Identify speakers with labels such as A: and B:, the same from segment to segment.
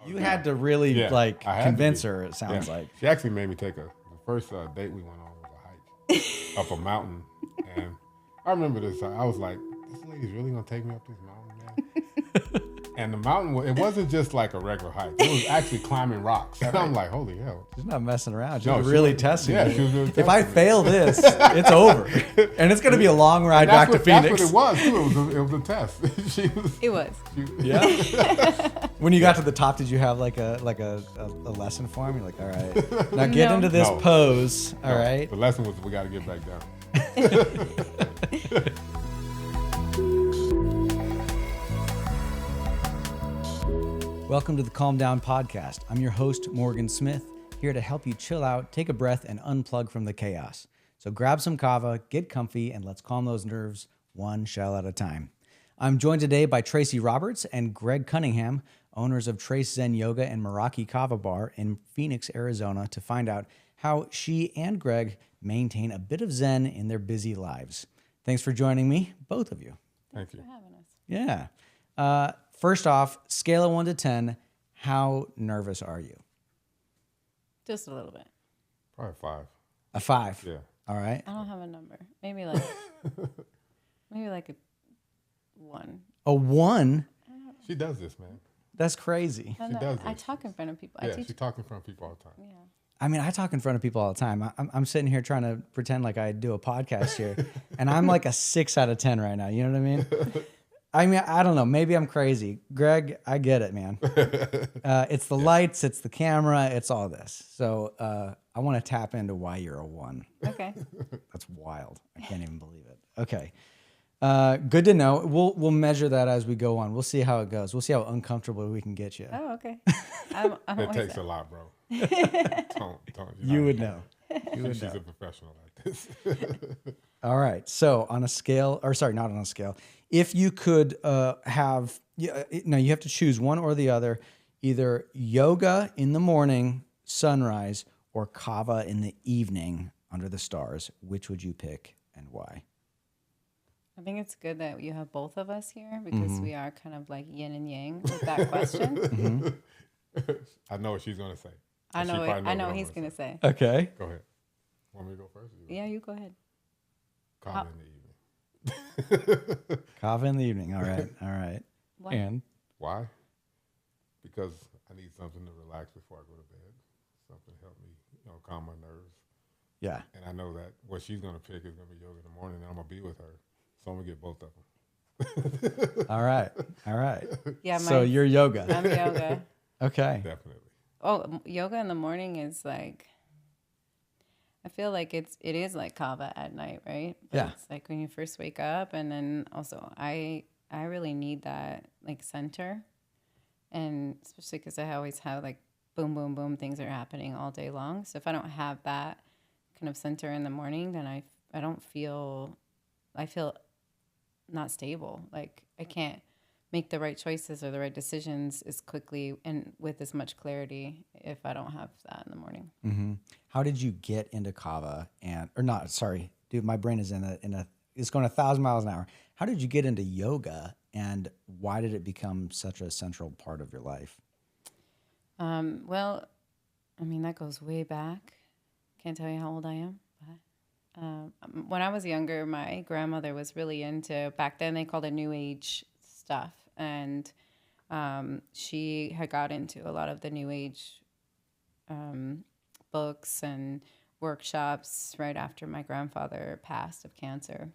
A: You had to really convince her. It sounds like
B: she actually made me take the first date we went on was a hike up a mountain, and I remember this. I was like, "This lady's really gonna take me up this mountain, man." And the mountain, it wasn't just like a regular hike. It was actually climbing rocks. And I'm like, holy hell.
A: She's not messing around. She was really testing me.
B: She was really testing
A: if I fail this, it's over. And it's going to be a long ride back to Phoenix.
B: That's what it was, too. It was a test.
C: It was.
A: Yeah. When you got to the top, did you have like a lesson for him? You're like, all right, now get into this pose. All right.
B: The lesson was we got to get back down.
A: Welcome to the Calm Down podcast. I'm your host, Morgan Smith, here to help you chill out, take a breath, and unplug from the chaos. So grab some kava, get comfy, and let's calm those nerves one shell at a time. I'm joined today by Tracy Roberts and Greg Cunningham, owners of Trace Zen Yoga and Meraki Kava Bar in Phoenix, Arizona, to find out how she and Greg maintain a bit of Zen in their busy lives. Thanks for joining me, both of you.
B: Thank you
C: for having us.
A: Yeah. First off, scale of 1 to 10, how nervous are you?
C: Just a little bit.
B: Probably 5.
A: A 5?
B: Yeah.
A: All right.
C: I don't have a number. Maybe like a 1.
A: A 1?
B: She does this, man.
A: That's crazy.
B: She does this.
C: I talk in front of people.
B: Yeah, she talks in front of people all the time.
C: Yeah.
A: I mean, I talk in front of people all the time. I'm sitting here trying to pretend like I do a podcast here, and I'm like a 6 out of 10 right now. You know what I mean? I mean, I don't know. Maybe I'm crazy. Greg, I get it, man. It's the lights, it's the camera, it's all this. So I want to tap into why you're a 1.
C: Okay.
A: That's wild. I can't even believe it. Okay. Good to know. We'll measure that as we go on. We'll see how it goes. We'll see how uncomfortable we can get you.
C: Oh, okay.
B: It takes a lot, bro. don't.
A: You would know.
B: She's a professional like this.
A: All right. So on a scale, or sorry, not on a scale. If you could have, you have to choose one or the other, either yoga in the morning, sunrise, or kava in the evening under the stars. Which would you pick and why?
C: I think it's good that you have both of us here because we are kind of like yin and yang with that question.
B: I know what she's going to say.
C: I know he's going to say.
A: Okay.
B: Go ahead. Want me to go first?
C: Yeah, you go ahead.
B: Kava in the evening.
A: Kava in the evening. All right. All right.
C: Why?
A: And
B: why? Because I need something to relax before I go to bed. Something to help me, calm my nerves.
A: Yeah.
B: And I know that what she's going to pick is going to be yoga in the morning, and I'm going to be with her. So I'm going to get both of them.
A: All right. All right.
C: Yeah.
A: So you're yoga.
C: I'm yoga.
A: Okay.
B: Definitely.
C: Oh, yoga in the morning is like, I feel like it is like kava at night, right? But
A: yeah.
C: It's like when you first wake up, and then also I really need that like center, and especially because I always have like boom, boom, boom, things are happening all day long. So if I don't have that kind of center in the morning, then I feel not stable. Like I can't make the right choices or the right decisions as quickly and with as much clarity if I don't have that in the morning.
A: Mm-hmm. How did you get into kava my brain is it's going 1,000 miles an hour. How did you get into yoga, and why did it become such a central part of your life?
C: Well, I mean, that goes way back. Can't tell you how old I am, but when I was younger, my grandmother was really into, back then they called it New Age stuff. And she had got into a lot of the New Age books and workshops right after my grandfather passed of cancer.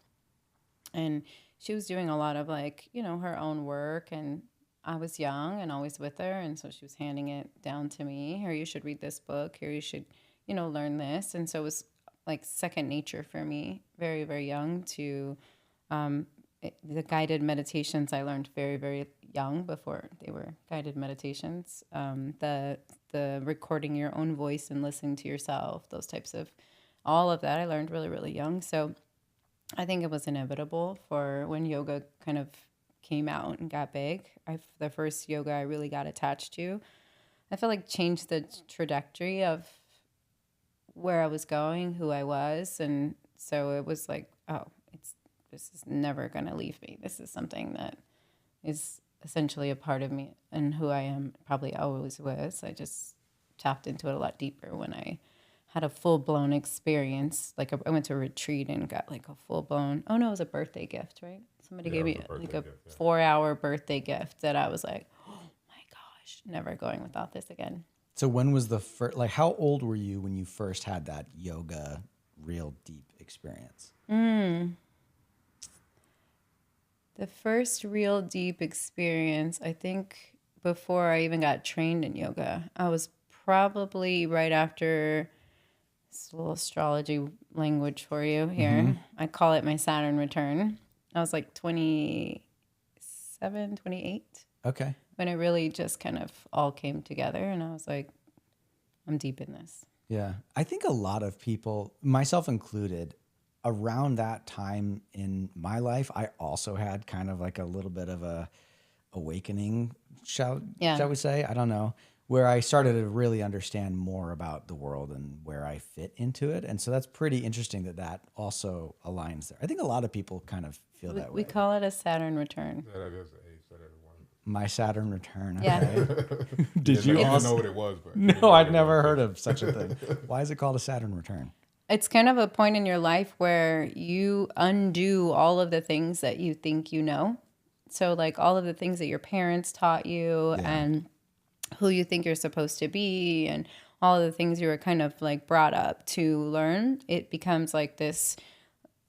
C: And she was doing a lot of her own work, and I was young and always with her. And so she was handing it down to me. Here, you should read this book. Here, you should, learn this. And so it was like second nature for me, very, very young to, the guided meditations I learned very, very young before they were guided meditations. The recording your own voice and listening to yourself, those types of, all of that I learned really, really young. So I think it was inevitable for when yoga kind of came out and got big. The first yoga I really got attached to, I feel like changed the trajectory of where I was going, who I was. And so it was like, this is never going to leave me. This is something that is essentially a part of me and who I am probably always was. I just tapped into it a lot deeper when I had a full-blown experience. Like I went to a retreat and got like a full-blown, oh no, it was a birthday gift, right? Somebody gave me like a 4-hour birthday gift that I was like, oh my gosh, never going without this again.
A: So when was the first, like how old were you when you first had that yoga real deep experience?
C: The first real deep experience, I think before I even got trained in yoga, I was probably right after, it's a little astrology language for you here. I call it my Saturn return. I was like 27, 28.
A: Okay.
C: When it really just kind of all came together and I was like, I'm deep in this.
A: Yeah. I think a lot of people, myself included, around that time in my life, I also had kind of like a little bit of a awakening, shall we say? I don't know, where I started to really understand more about the world and where I fit into it. And so that's pretty interesting that also aligns there. I think a lot of people kind of feel that way.
C: We call it a Saturn return.
B: Yeah, that is the age that everyone.
A: My Saturn return. Okay.
C: Yeah.
A: Did you
B: I
A: also
B: know what it was? But
A: No, I'd never heard of such a thing. Why is it called a Saturn return?
C: It's kind of a point in your life where you undo all of the things that you think you know. So like all of the things that your parents taught you and who you think you're supposed to be and all of the things you were kind of like brought up to learn, it becomes like this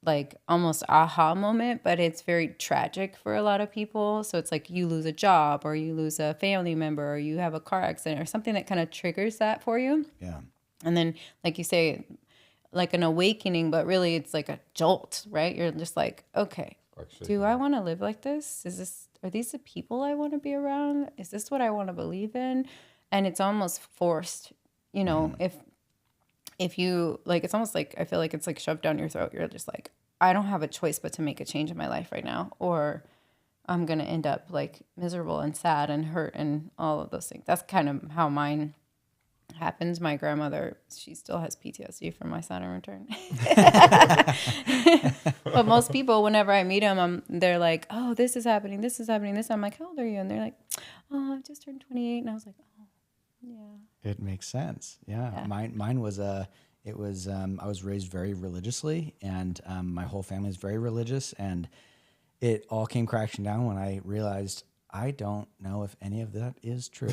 C: like almost aha moment, but it's very tragic for a lot of people. So it's like you lose a job or you lose a family member or you have a car accident or something that kind of triggers that for you.
A: Yeah.
C: And then like you say, like an awakening, but really it's like a jolt, right? You're just like, okay, do I want to live like this? Are these the people I want to be around? Is this what I want to believe in? And it's almost forced, you know, if you like, it's almost like, I feel like it's like shoved down your throat. You're just like, I don't have a choice but to make a change in my life right now, or I'm going to end up like miserable and sad and hurt and all of those things. That's kind of how mine happens. My grandmother, she still has PTSD from my Saturn return. But most people, whenever I meet them, they're like, oh, this is happening, this is happening, this. I'm like, how old are you? And they're like, oh, I just turned 28. And I was like, oh, yeah.
A: It makes sense. Yeah. Mine was I was raised very religiously, and my whole family is very religious, and it all came crashing down when I realized I don't know if any of that is true.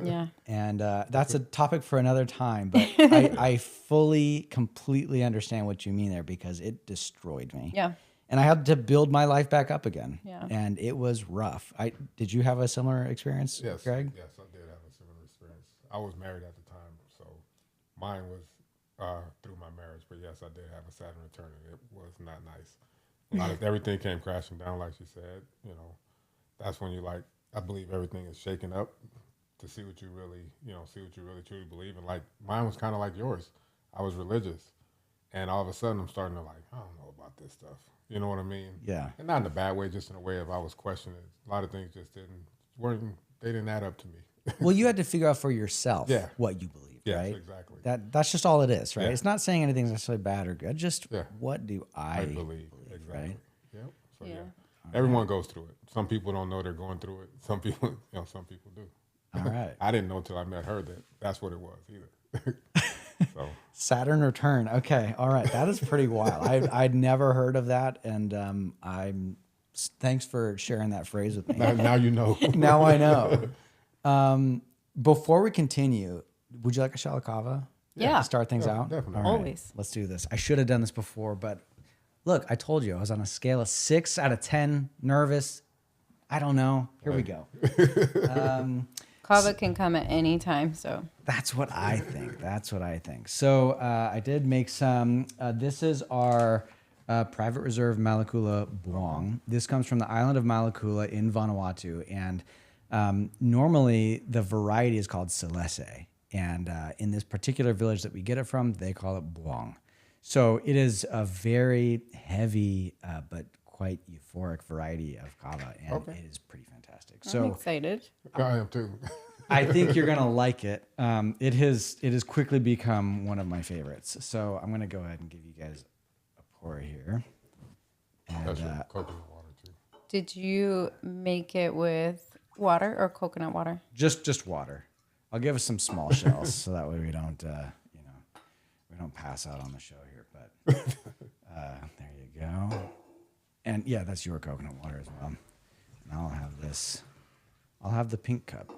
C: Yeah.
A: And that's a topic for another time, but I fully, completely understand what you mean there because it destroyed me.
C: Yeah.
A: And I had to build my life back up again.
C: Yeah.
A: And it was rough. Did you have a similar experience,
B: Yes,
A: Greg?
B: Yes, I did have a similar experience. I was married at the time, so mine was through my marriage. But yes, I did have a Saturn return, and it was not nice. A lot of everything came crashing down, like she said. You know, that's when you like. I believe everything is shaken up to see what you really, truly believe. And like mine was kind of like yours. I was religious, and all of a sudden I'm starting to like, I don't know about this stuff. You know what I mean?
A: Yeah.
B: And not in a bad way, just in a way of I was questioning. A lot of things just didn't add up to me.
A: Well, you had to figure out for yourself
B: Yeah.
A: what you believe,
B: Yes,
A: right?
B: exactly.
A: That's just all it is, right?
B: Yeah.
A: It's not saying anything's necessarily bad or good. Just
B: Yeah.
A: what do I
B: believe. Exactly.
A: right?
B: Yep. So
C: Yeah.
B: everyone goes through it. Some people don't know they're going through it. Some people, some people do.
A: All right.
B: I didn't know until I met her that that's what it was either. So
A: Saturn return. Okay. All right. That is pretty wild. I'd never heard of that. And thanks for sharing that phrase with me.
B: now you know.
A: Now I know. Before we continue, would you like a shot of kava?
C: Yeah.
A: To start things out?
B: Definitely.
A: All right,
C: Always.
A: let's do this. I should have done this before, but look, I told you I was on a scale of 6 out of 10, nervous. I don't know. Here we go.
C: Kava can come at any time, so.
A: That's what I think. So I did make some. This is our private reserve Malakula Buang. This comes from the island of Malakula in Vanuatu. And normally the variety is called Celeste. And in this particular village that we get it from, they call it Buang. So it is a very heavy but quite euphoric variety of kava. And it is pretty fantastic.
C: I'm excited.
B: I am too.
A: I think you're gonna like it. It has quickly become one of my favorites. So I'm gonna go ahead and give you guys a pour here. And
B: That's your coconut water too.
C: Did you make it with water or coconut water?
A: Just water. I'll give us some small shells so that way we don't, we don't pass out on the show here. But there you go. And yeah, that's your coconut water as well. And I'll have this. I'll have the pink cup.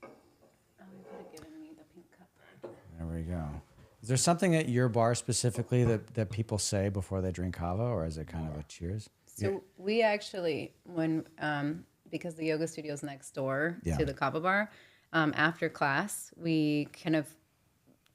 C: Oh, you could have given me the pink cup.
A: There we go. Is there something at your bar specifically that people say before they drink kava, or is it kind of a cheers?
C: So we actually, when because the yoga studio is next door to the kava bar, after class we kind of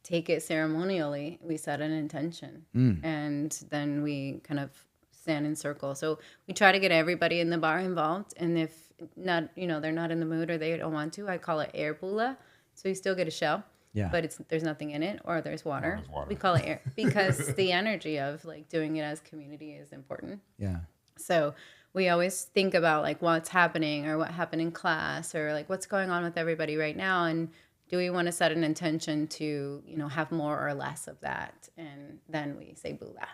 C: take it ceremonially. We set an intention, and then we kind of stand in circle. So we try to get everybody in the bar involved, and if not, they're not in the mood or they don't want to, I call it air bula. So you still get a shell.
A: Yeah.
C: But there's nothing in it, or there's water.
B: There's water.
C: We call it air because the energy of like doing it as community is important.
A: Yeah.
C: So we always think about like what's happening or what happened in class or like what's going on with everybody right now, and do we want to set an intention to have more or less of that, and then we say bula.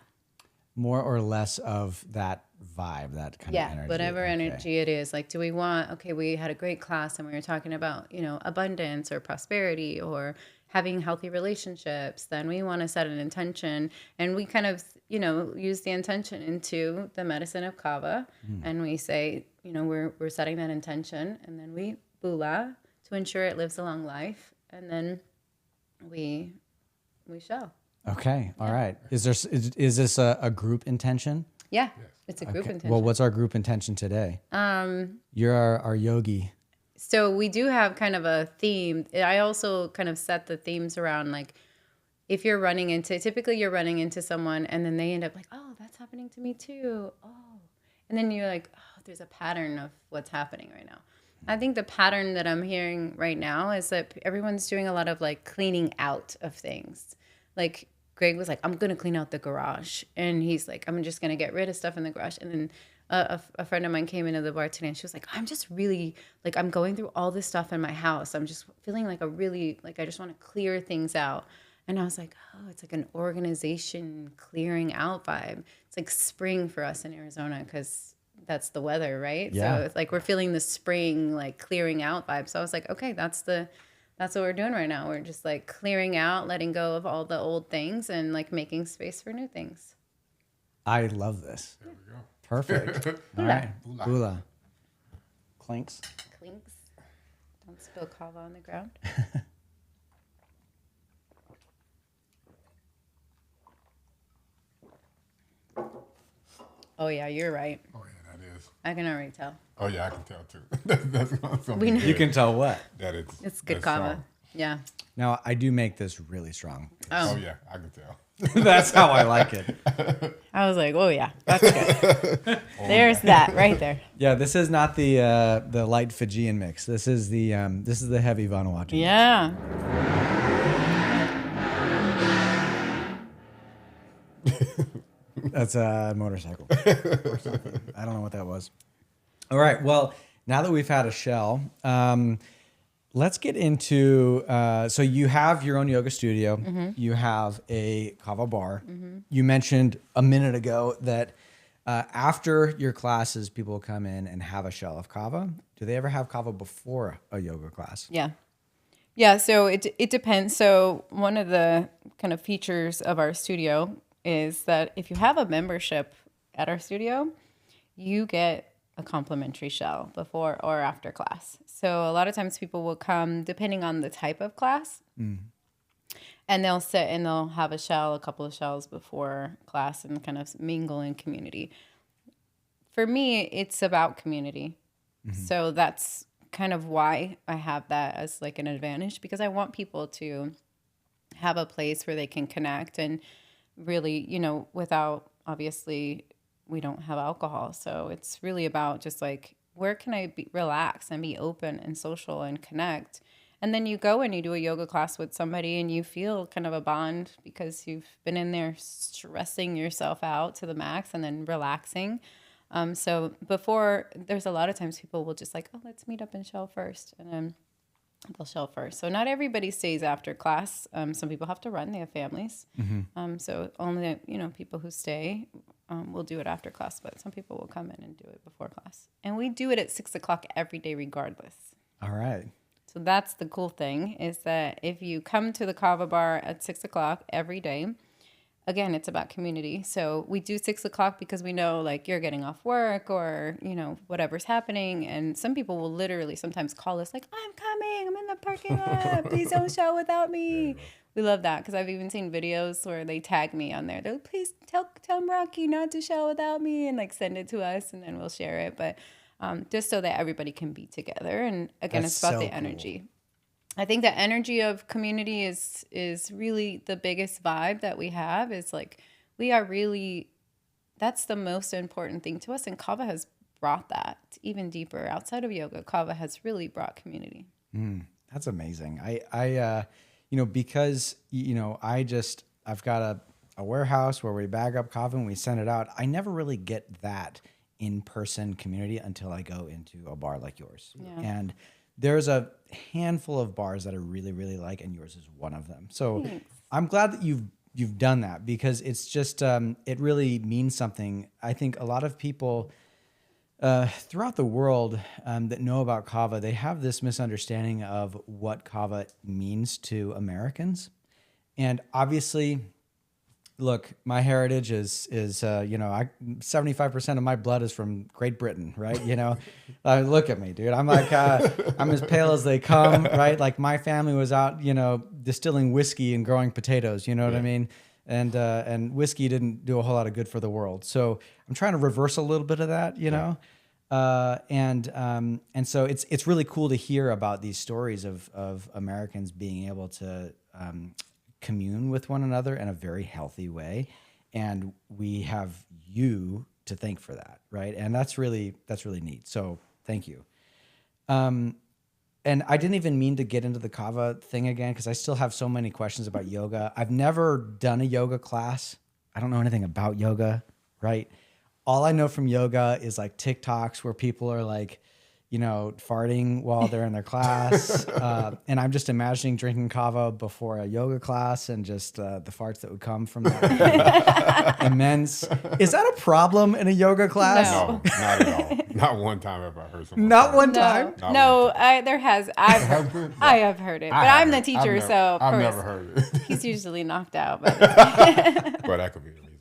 A: More or less of that vibe, that kind of energy.
C: Yeah, whatever energy it is. Like, do we want, okay, we had a great class and we were talking about, abundance or prosperity or having healthy relationships. Then we want to set an intention, and we kind of, use the intention into the medicine of kava. And we say, we're setting that intention, and then we bula to ensure it lives a long life. And then we show.
A: Okay. All right. Is this a group intention?
C: Yeah, it's a group intention.
A: Well, what's our group intention today? You're our yogi.
C: So we do have kind of a theme. I also kind of set the themes around like if you're typically you're running into someone and then they end up like, oh, that's happening to me too. Oh, and then you're like, oh, there's a pattern of what's happening right now. I think the pattern that I'm hearing right now is that everyone's doing a lot of like cleaning out of things. Like Greg was like, I'm going to clean out the garage. And he's like, I'm just going to get rid of stuff in the garage. And then a friend of mine came into the bar today and she was like, I'm just really, like, I'm going through all this stuff in my house. I'm just feeling like I just want to clear things out. And I was like, oh, it's like an organization clearing out vibe. It's like spring for us in Arizona because that's the weather, right?
A: Yeah.
C: So it's like we're feeling the spring, like clearing out vibe. So I was like, okay, that's what we're doing right now. We're just like clearing out, letting go of all the old things and like making space for new things.
A: I love this.
B: There we go.
A: Perfect. All right.
B: Bula.
A: Bula. Clinks.
C: Clinks. Don't spill kava on the ground. Oh, yeah, you're right.
B: Oh yeah, that is.
C: I can already tell.
B: Oh yeah, I can tell too. That's something
C: We know.
A: You can tell what?
B: that
C: It's good
B: that's
C: kava.
B: strong.
C: Yeah.
A: Now, I do make this really strong.
B: Oh yeah, I can tell.
A: That's how I like it.
C: I was like, oh, yeah, that's good. There's that right there.
A: Yeah, this is not the light Fijian mix. This is the heavy Vanuatu.
C: Yeah.
A: That's a motorcycle. Or something. I don't know what that was. All right. Well, now that we've had a shell, let's get into. So you have your own yoga studio. Mm-hmm. You have a kava bar. Mm-hmm. You mentioned a minute ago that after your classes, people will come in and have a shell of kava. Do they ever have kava before a yoga class?
C: Yeah. Yeah. So it depends. So one of the kind of features of our studio is that if you have a membership at our studio, you get a complimentary shell before or after class. So a lot of times people will come depending on the type of class, and they'll sit and they'll have a couple of shells before class and kind of mingle in community. For me, it's about community. Mm-hmm. So that's kind of why I have that as like an advantage, because I want people to have a place where they can connect and really, without, obviously, we don't have alcohol. So it's really about just like, where can I relax and be open and social and connect? And then you go and you do a yoga class with somebody and you feel kind of a bond because you've been in there stressing yourself out to the max and then relaxing. So before, there's a lot of times people will just like, oh, let's meet up and shell first. And then they'll shell first. So not everybody stays after class. Some people have to run. They have families. Mm-hmm. So only, people who stay will do it after class, but some people will come in and do it before class. And we do it at 6 o'clock every day regardless.
A: All right.
C: So that's the cool thing, is that if you come to the Kava bar at 6 o'clock every day, again, it's about community. So we do 6 o'clock because we know like you're getting off work or, you know, whatever's happening. And some people will literally sometimes call us like, I'm coming, I'm in the parking lot. Please don't show without me. We love that because I've even seen videos where they tag me on there. They're like, please tell Meraki not to show without me, and like send it to us and then we'll share it. But just so that everybody can be together. And again,
A: That's
C: it's about
A: so
C: the
A: cool.
C: energy. I think the energy of community is really the biggest vibe that we have. Is like we are really, that's the most important thing to us. And Kava has brought that even deeper outside of yoga. Kava has really brought community.
A: That's amazing. I you know, because, you know, I've got a warehouse where we bag up kava and we send it out. I never really get that in-person community until I go into a bar like yours.
C: Yeah.
A: And there's a handful of bars that I really, really like, and yours is one of them. So
C: Thanks.
A: I'm glad that you've done that, because it's just, it really means something. I think a lot of people throughout the world that know about kava, they have this misunderstanding of what kava means to Americans. And obviously, look, my heritage is you know, 75% of my blood is from Great Britain, right? You know, look at me, dude. I'm like, I'm as pale as they come, right? Like my family was out, you know, distilling whiskey and growing potatoes. You know what I mean? And whiskey didn't do a whole lot of good for the world. So I'm trying to reverse a little bit of that, you know. And so it's really cool to hear about these stories of Americans being able to commune with one another in a very healthy way, and we have you to thank for that, right? And that's really neat. So thank you. And I didn't even mean to get into the kava thing again, because I still have so many questions about yoga. I've never done a yoga class. I don't know anything about yoga, right? All I know from yoga is like TikToks where people are like, you know, farting while they're in their class. And I'm just imagining drinking kava before a yoga class, and just the farts that would come from that would be immense. Is that a problem in a yoga class?
C: No.
B: No, not at all. Not one time have I heard someone.
A: Not
B: say
A: one
B: that.
A: time?
B: Not
C: No,
B: one time.
C: there has.
B: Has been? No.
C: I have heard it, but
B: I
C: I'm the
B: haven't.
C: teacher,
B: I've never,
C: so of
B: I've
C: course
B: never heard it.
C: he's usually knocked out. But
B: But that could be the reason too.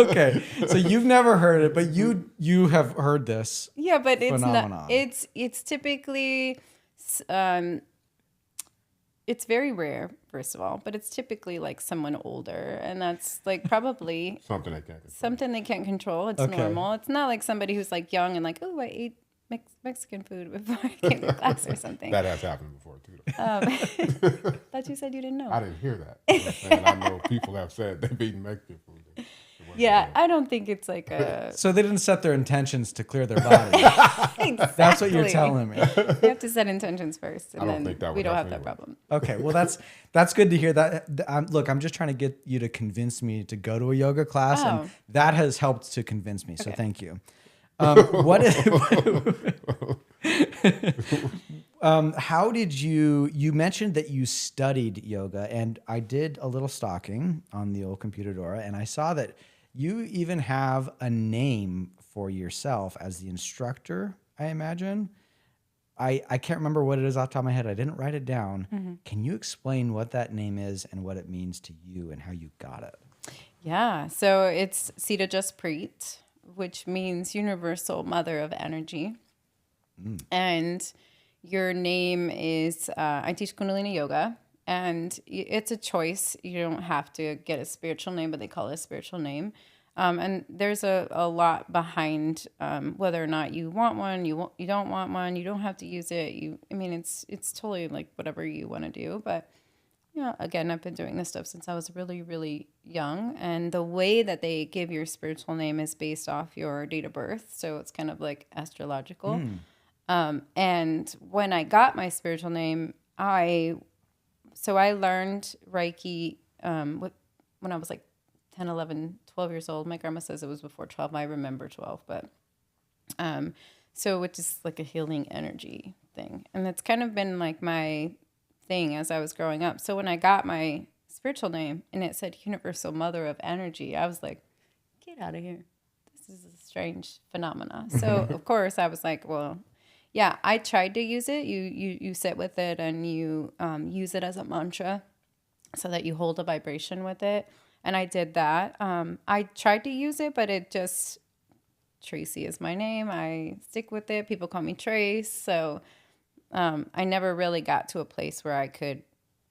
A: Okay, so you've never heard it, but you have heard this.
C: yeah, but it's
A: Phenomenon.
C: not. It's typically, it's very rare, first of all, but it's typically like someone older, and that's like probably
B: Something they can't control.
C: something they can't control. It's
A: Okay.
C: normal. It's not like somebody who's like young and like, oh, I ate Mexican food before I came to class or something.
B: That has happened before too. Though.
C: Thought you said you didn't know.
B: I didn't hear that. You know what I'm saying? I know people have said they've eaten Mexican food. It wasn't
C: Yeah,
B: good.
C: I don't think it's like a.
A: So they didn't set their intentions to clear their body.
C: Exactly.
A: That's what you're telling me.
C: You have to set intentions first,
B: I
C: and
B: don't
C: then
B: think that
C: we
B: would
C: don't have
B: help
C: that
B: anyway.
C: problem.
A: Okay, well that's good to hear. That look, I'm just trying to get you to convince me to go to a yoga class,
C: Oh.
A: and that has helped to convince me. So
C: Okay.
A: thank you. What is? How did you mentioned that you studied yoga, and I did a little stalking on the old computer Dora, and I saw that you even have a name for yourself as the instructor, I imagine. I can't remember what it is off the top of my head. I didn't write it down. Can you explain what that name is and what it means to you and how you got it?
C: Yeah, so it's Sita Jaspreet, which means Universal Mother of Energy. And your name is, I teach Kundalini Yoga, and it's a choice. You don't have to get a spiritual name, but they call it a spiritual name. And there's a lot behind whether or not you want one, you don't want one, you don't have to use it. It's totally like whatever you want to do. But yeah, again, I've been doing this stuff since I was really, really young. And the way that they give your spiritual name is based off your date of birth. So it's kind of like astrological. And when I got my spiritual name, I learned Reiki when I was like 10, 11, 12 years old. My grandma says it was before 12. I remember 12, but so which is like a healing energy thing. And it's kind of been like my thing as I was growing up. So when I got my spiritual name and it said Universal Mother of Energy, I was like, light out of here. This is a strange phenomena. So of course I was like, well, yeah, I tried to use it. You sit with it and you use it as a mantra so that you hold a vibration with it. And I did that. I tried to use it, but it just, Tracy is my name. I stick with it. People call me Trace. So I never really got to a place where I could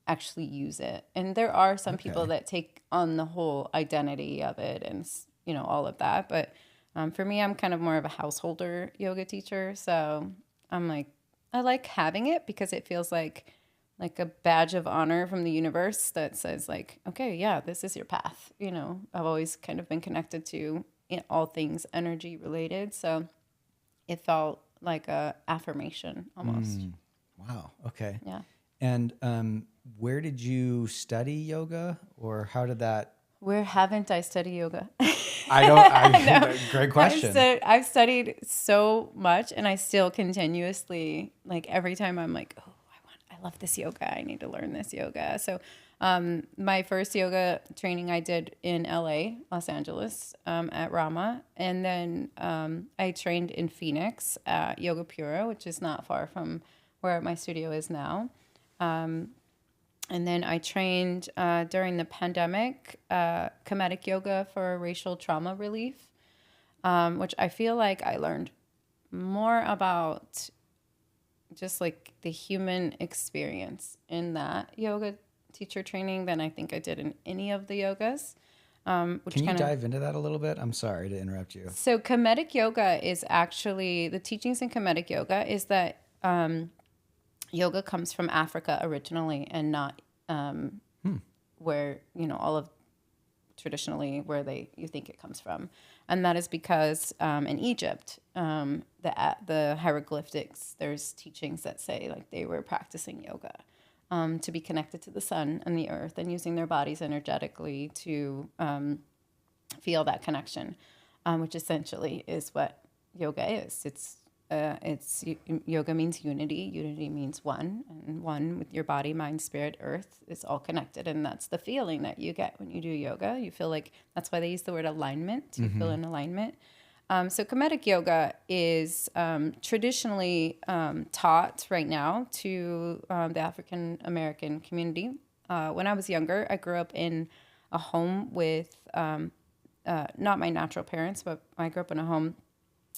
C: actually use it. And there are some people that take on the whole identity of it and, all of that. But for me, I'm kind of more of a householder yoga teacher. So I'm like, I like having it because it feels like a badge of honor from the universe that says like, okay, yeah, this is your path. I've always kind of been connected to all things energy related. So it felt like a affirmation almost.
A: Wow. Okay.
C: Yeah.
A: And where did you study yoga, or how did that?
C: Where haven't I studied yoga?
A: Great question.
C: I've studied so much, and I still continuously, like every time I'm like, oh, I love this yoga. I need to learn this yoga. So my first yoga training I did in LA, Los Angeles, at Rama. And then I trained in Phoenix at Yoga Pura, which is not far from where my studio is now. And then I trained during the pandemic, comedic yoga for racial trauma relief, which I feel like I learned more about just like the human experience in that yoga teacher training than I think I did in any of the yogas.
A: Can you dive into that a little bit? I'm sorry to interrupt you.
C: So comedic yoga is actually, the teachings in comedic yoga is that yoga comes from Africa originally and not where, all of traditionally where you think it comes from. And that is because in Egypt, the hieroglyphics, there's teachings that say like they were practicing yoga to be connected to the sun and the earth and using their bodies energetically to feel that connection, which essentially is what yoga is. It's yoga means unity. Unity means one, and one with your body, mind, spirit, earth is all connected, and that's the feeling that you get when you do yoga. You feel like that's why they use the word alignment. You feel in alignment. So comedic yoga is traditionally taught right now to the African American community. When I was younger, I grew up in a home with not my natural parents, but I grew up in a home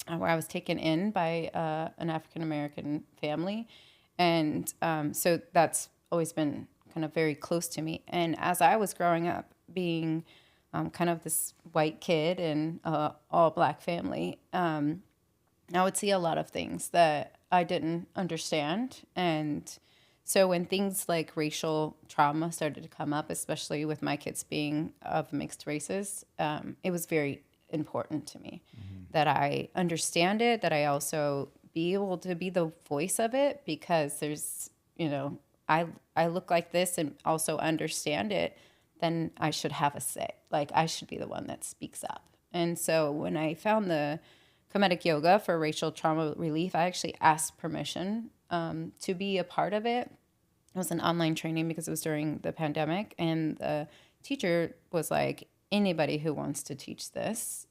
C: where I was taken in by an African American family. And so that's always been kind of very close to me. And as I was growing up, being kind of this white kid in an all black family, I would see a lot of things that I didn't understand. And so when things like racial trauma started to come up, especially with my kids being of mixed races, it was very important to me that I understand it, that I also be able to be the voice of it, because there's, I look like this and also understand it, then I should have a say. Like I should be the one that speaks up. And so when I found the comedic yoga for racial trauma relief, I actually asked permission to be a part of it. It was an online training because it was during the pandemic. And the teacher was like, anybody who wants to teach this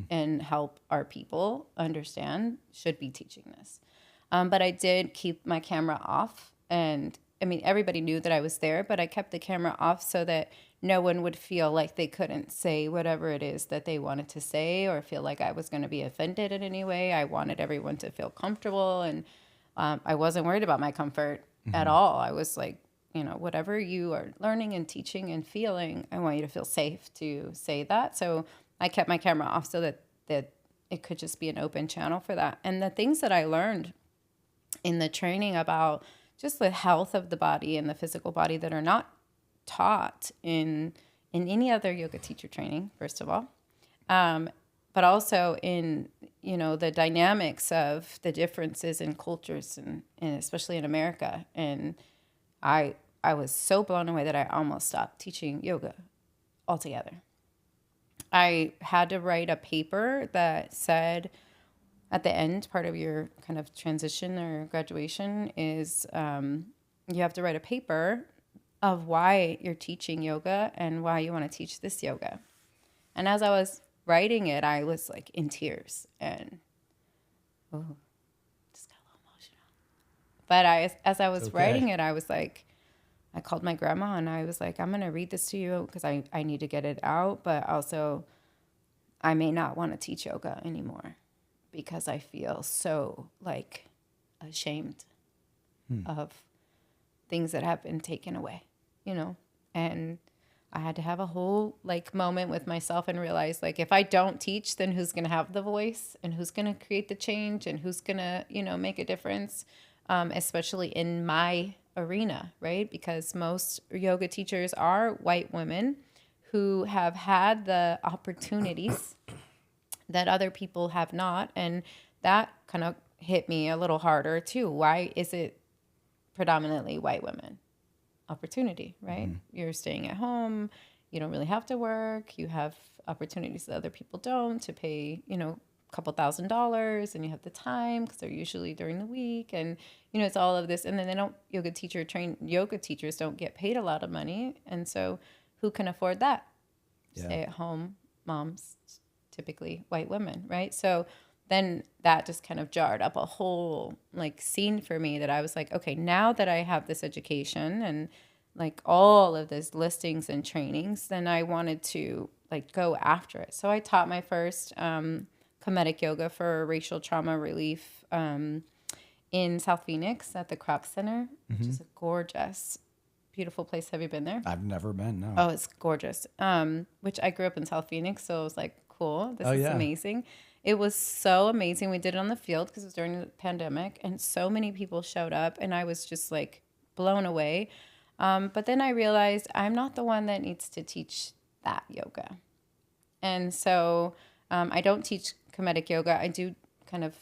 C: and help our people understand should be teaching this. But I did keep my camera off. And I mean, everybody knew that I was there, but I kept the camera off so that no one would feel like they couldn't say whatever it is that they wanted to say or feel like I was going to be offended in any way. I wanted everyone to feel comfortable, and I wasn't worried about my comfort at all. I was like, whatever you are learning and teaching and feeling, I want you to feel safe to say that. So I kept my camera off so that it could just be an open channel for that. And the things that I learned in the training about just the health of the body and the physical body that are not taught in any other yoga teacher training, first of all, but also in, the dynamics of the differences in cultures and especially in America. And I was so blown away that I almost stopped teaching yoga altogether. I had to write a paper that said at the end, part of your kind of transition or graduation is you have to write a paper of why you're teaching yoga and why you want to teach this yoga. And as I was writing it, I was like in tears and just got a little emotional. But as I was writing it, I was like, I called my grandma and I was like, I'm going to read this to you because I need to get it out. But also, I may not want to teach yoga anymore because I feel so like ashamed of things that have been taken away, you know? And I had to have a whole like moment with myself and realize like, if I don't teach, then who's going to have the voice and who's going to create the change and who's going to, you know, make a difference, especially in my arena, right? Because most yoga teachers are white women who have had the opportunities that other people have not. And that kind of hit me a little harder too. Why is it predominantly white women? Opportunity, right? You're staying at home. You don't really have to work. You have opportunities that other people don't to pay, you know, a couple $1,000s, and you have the time because they're usually during the week. And, you know, it's all of this. And then yoga teachers don't get paid a lot of money. And so who can afford that? Yeah. Stay at home moms, typically white women, right? So then that just kind of jarred up a whole like scene for me that I was like, okay, now that I have this education and like all of these listings and trainings, then I wanted to like go after it. So I taught my first comedic yoga for racial trauma relief in South Phoenix at the Kroc Center, which is a gorgeous, beautiful place. Have you been there?
A: I've never been, no.
C: Oh, it's gorgeous. Which I grew up in South Phoenix, so it was like, cool, this is amazing. It was so amazing. We did it on the field because it was during the pandemic, and so many people showed up, and I was just like blown away. But then I realized I'm not the one that needs to teach that yoga. And so I don't teach comedic yoga. I do kind of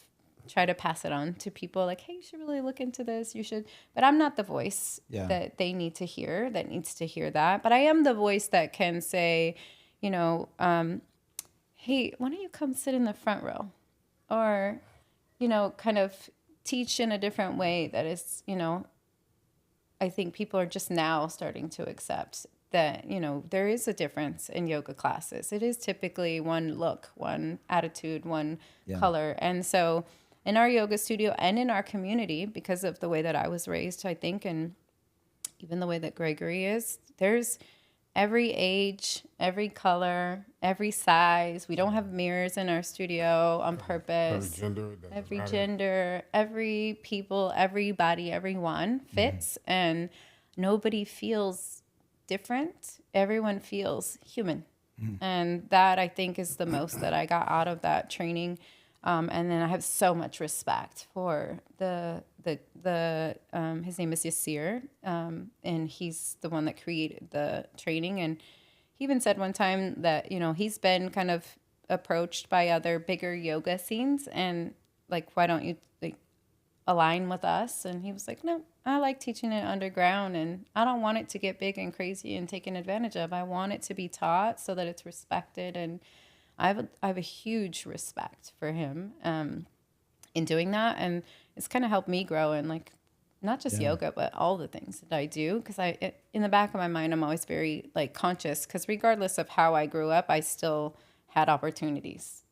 C: try to pass it on to people like, hey, you should really look into this. You should. But I'm not the voice that they need to hear, that needs to hear that. But I am the voice that can say, you know, hey, why don't you come sit in the front row? Or, you know, kind of teach in a different way that is, you know, I think people are just now starting to accept that, you know, there is a difference in yoga classes. It is typically one look, one attitude, one color. And so in our yoga studio and in our community, because of the way that I was raised, I think, and even the way that Gregory is, there's every age, every color, every size. We don't have mirrors in our studio on purpose. Every gender, every people, everybody, everyone fits, and nobody feels different. Everyone feels human. And that, I think, is the most that I got out of that training. And then I have so much respect for his name is Yasir, and he's the one that created the training. And he even said one time that, you know, he's been kind of approached by other bigger yoga scenes and like, why don't you like align with us? And he was like, no, I like teaching it underground, and I don't want it to get big and crazy and taken advantage of. I want it to be taught so that it's respected. And I have a huge respect for him in doing that, and it's kind of helped me grow in like not just yoga, but all the things that I do. Because in the back of my mind, I'm always very like conscious. Because regardless of how I grew up, I still had opportunities.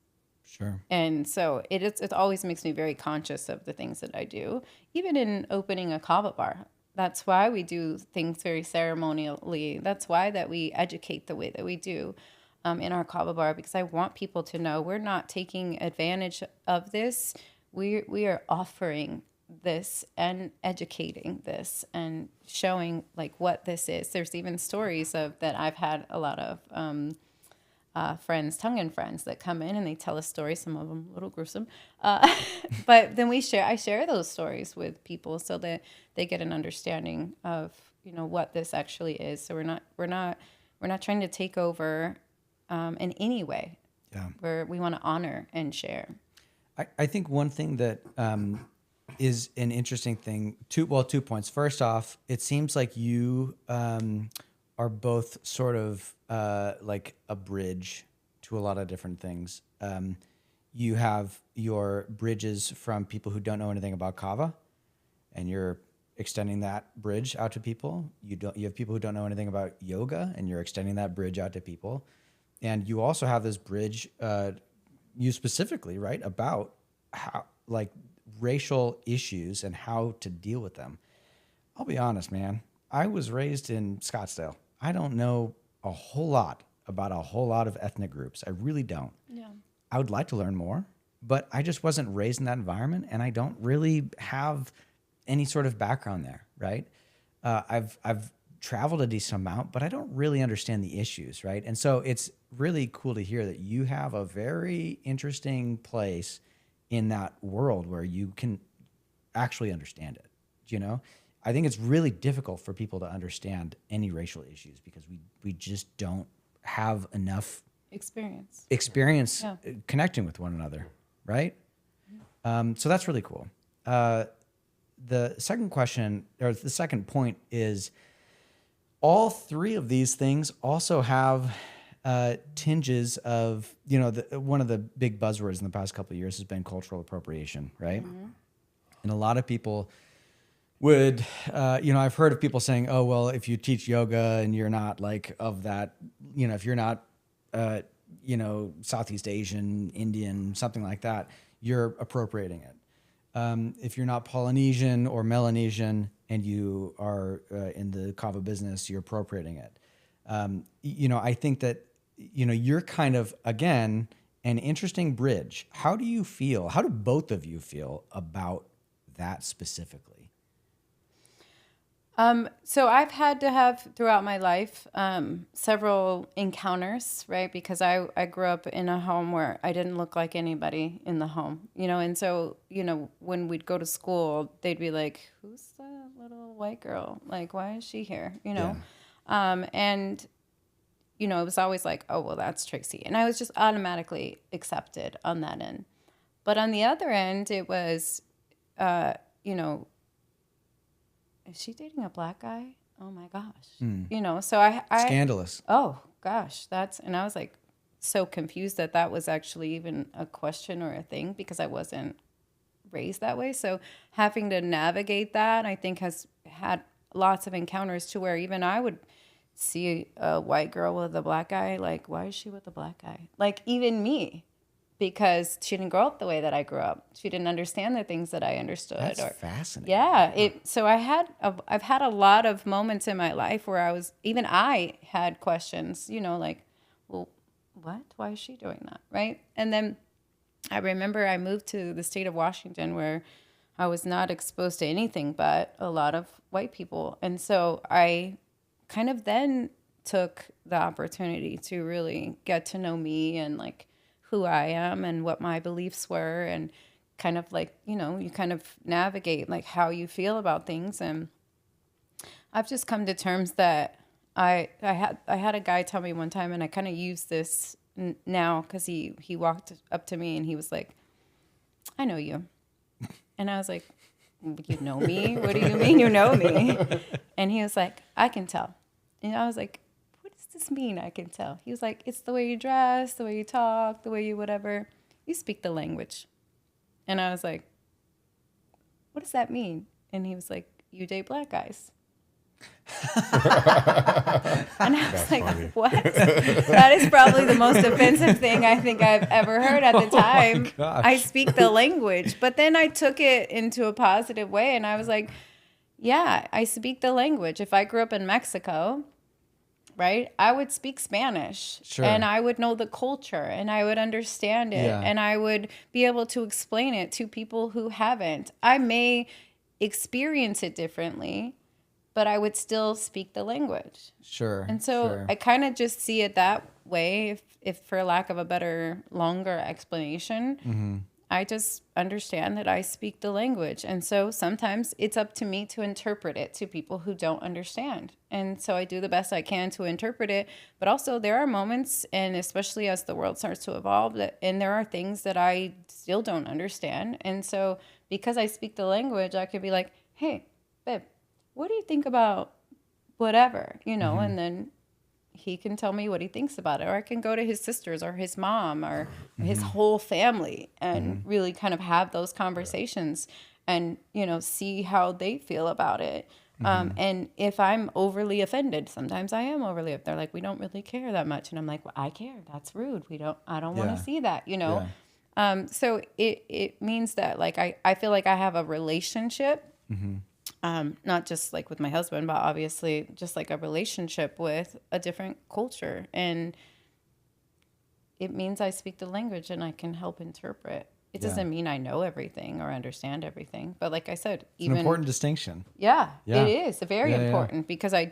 A: Sure.
C: And so it always makes me very conscious of the things that I do, even in opening a kava bar. That's why we do things very ceremonially. That's why that we educate the way that we do. In our kava bar, because I want people to know we're not taking advantage of this. We are offering this and educating this and showing like what this is. There's even stories of that I've had a lot of friends, Tongan friends, that come in and they tell us stories. Some of them a little gruesome, but then I share those stories with people so that they get an understanding of, you know, what this actually is. So we're not trying to take over. In any way, where we want to honor and share.
A: I think one thing that is an interesting thing, two points. First off, it seems like you are both sort of like a bridge to a lot of different things. You have your bridges from people who don't know anything about kava, and you're extending that bridge out to people. You have people who don't know anything about yoga, and you're extending that bridge out to people. And you also have this bridge, you specifically, right, about how, like, racial issues and how to deal with them. I'll be honest, man. I was raised in Scottsdale. I don't know a whole lot about a whole lot of ethnic groups. I really don't.
C: Yeah.
A: I would like to learn more, but I just wasn't raised in that environment, and I don't really have any sort of background there, right? I've traveled a decent amount, but I don't really understand the issues, right? And so it's really cool to hear that you have a very interesting place in that world where you can actually understand it, you know? I think it's really difficult for people to understand any racial issues because we just don't have enough experience connecting with one another, right? So that's really cool. The second question, or the second point, is all three of these things also have tinges of, you know, one of the big buzzwords in the past couple of years has been cultural appropriation, right? Mm-hmm. And a lot of people would, you know, I've heard of people saying, oh, well, if you teach yoga and you're not like of that, you know, if you're not, you know, Southeast Asian, Indian, something like that, you're appropriating it. If you're not Polynesian or Melanesian and you are in the kava business, you're appropriating it. You know, I think that, you know, you're kind of, again, an interesting bridge. How do you feel? How do both of you feel about that specifically?
C: So I've had to have throughout my life several encounters, right? Because I grew up in a home where I didn't look like anybody in the home, you know? And so, you know, when we'd go to school, they'd be like, who's the little white girl? Like, why is she here? You know? Yeah. And, you know, it was always like, oh, well, that's Tracy. And I was just automatically accepted on that end. But on the other end, it was, you know, is she dating a black guy? Oh my gosh. You know, so I
A: scandalous.
C: Oh gosh. And I was like so confused that was actually even a question or a thing because I wasn't raised that way. So having to navigate that, I think, has had lots of encounters to where even I would see a white girl with a black guy. Like, why is she with a black guy? Like, even me. Because she didn't grow up the way that I grew up. She didn't understand the things that I understood.
A: That's fascinating.
C: Yeah. So I've had a lot of moments in my life where I had questions, you know, like, well, what? Why is she doing that? Right. And then I remember I moved to the state of Washington where I was not exposed to anything but a lot of white people. And so I kind of then took the opportunity to really get to know me and like who I am and what my beliefs were, and kind of like, you know, you kind of navigate like how you feel about things. And I've just come to terms that I had a guy tell me one time, and I kind of use this now because he walked up to me and he was like, I know you. And I was like, you know me? What do you mean you know me? And he was like, I can tell. And I was like, this mean? I can tell. He was like, it's the way you dress, the way you talk, the way you whatever. You speak the language. And I was like, what does that mean? And he was like, you date black guys. And I was like, funny. What? That is probably the most offensive thing I think I've ever heard at the time. I speak the language. But then I took it into a positive way, and I was like, yeah, I speak the language. If I grew up in Mexico, right, I would speak Spanish. Sure. And I would know the culture and I would understand it. Yeah. And I would be able to explain it to people who haven't. I may experience it differently, but I would still speak the language.
A: Sure.
C: And so I kind of just see it that way, if for lack of a better, longer explanation. Mm-hmm. I just understand that I speak the language. And so sometimes it's up to me to interpret it to people who don't understand. And so I do the best I can to interpret it. But also there are moments, and especially as the world starts to evolve, and there are things that I still don't understand. And so because I speak the language, I could be like, hey, babe, what do you think about whatever? You know, mm-hmm. And then he can tell me what he thinks about it, or I can go to his sisters or his mom or mm-hmm. his whole family and mm-hmm. really kind of have those conversations and, you know, see how they feel about it. And if I'm overly offended, sometimes I am overly offended. They're like, we don't really care that much. And I'm like, well, I care. That's rude. I don't want
A: Yeah.
C: to see that, you know?
A: Yeah.
C: So it means that like, I feel like I have a relationship, not just like with my husband, but obviously just like a relationship with a different culture. And it means I speak the language and I can help interpret. It doesn't mean I know everything or understand everything. But like I said,
A: It's an important distinction.
C: Yeah,
A: Yeah.
C: it is very
A: Yeah, yeah.
C: important because I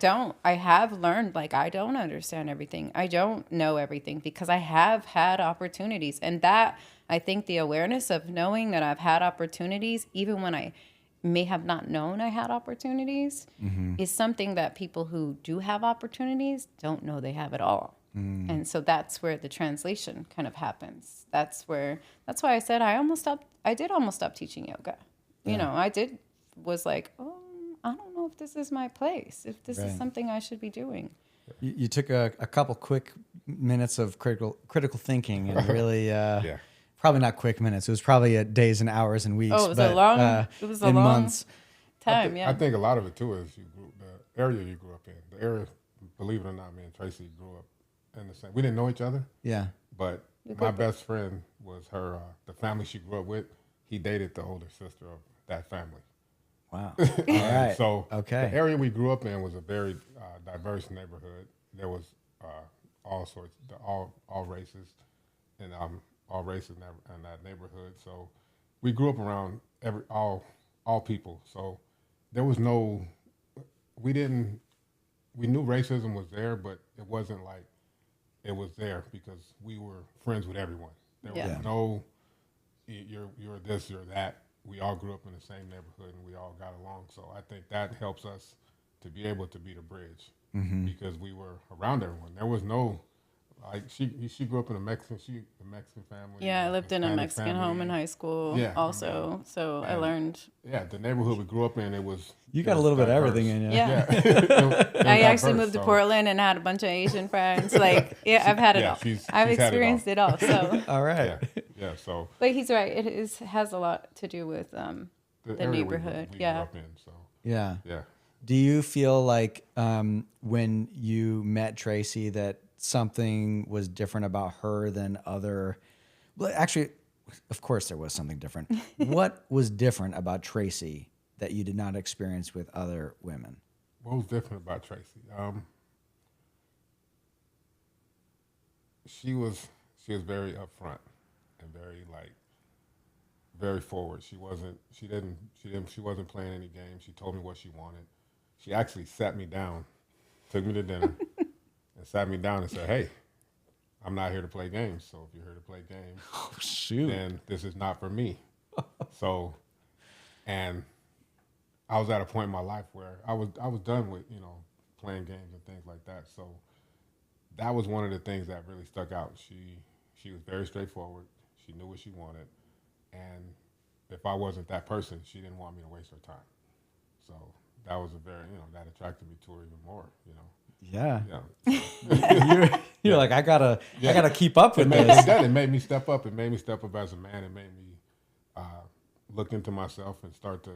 C: have learned like I don't understand everything. I don't know everything because I have had opportunities. And that, I think the awareness of knowing that I've had opportunities, even when I may have not known I had opportunities, is something that people who do have opportunities don't know they have at all. And so that's where the translation kind of happens. That's why I said I did almost stop teaching yoga. You know, was like, oh, I don't know if this is my place, if this is something I should be doing.
A: You took a couple quick minutes of critical thinking and really, probably not quick minutes. It was probably days and hours and weeks.
C: Oh, it was a long
A: months.
C: time.
B: I think a lot of it too is the area you grew up in. The area, believe it or not, me and Tracy grew up in the same. We didn't know each other.
A: Yeah.
B: But my best friend was her. The family she grew up with. He dated the older sister of that family.
A: Wow. All right.
B: So
A: the
B: area we grew up in was a very diverse neighborhood. There was all sorts, all races, and all races in that neighborhood. So we grew up around all people. So there was no, we knew racism was there, but it wasn't like it was there because we were friends with everyone. There was no, you're this, you're that. We all grew up in the same neighborhood and we all got along. So I think that helps us to be able to be the bridge because we were around everyone. There was no, like she grew up in a Mexican family.
C: Yeah, I lived in a Mexican home in high school also. So I learned.
B: Yeah, the neighborhood we grew up in, it was.
A: You got a little bit of everything in you.
C: Yeah.
B: It
C: I actually moved to Portland and had a bunch of Asian friends. Like, I've had it all. I've experienced it all. So.
A: All right.
B: Yeah. So.
C: But he's right. It has a lot to do with the neighborhood.
B: We grew up in, so.
A: Yeah.
B: Yeah.
A: Do you feel like when you met Tracy that something was different about her than other? Well, actually, of course there was something different. What was different about Tracy that you did not experience with other women?
B: What was different about Tracy? She was very upfront and very forward. She wasn't playing any games. She told me what she wanted. She actually sat me down, took me to dinner, and sat me down and said, "Hey, I'm not here to play games. So if you're here to play games, then this is not for me." So, and I was at a point in my life where I was done with playing games and things like that. So that was one of the things that really stuck out. She was very straightforward. She knew what she wanted, and if I wasn't that person, she didn't want me to waste her time. So that was that attracted me to her even more.
A: Yeah.
B: Yeah.
A: You're like, I gotta keep up with this.
B: It made me step up. It made me step up as a man. It made me look into myself and start to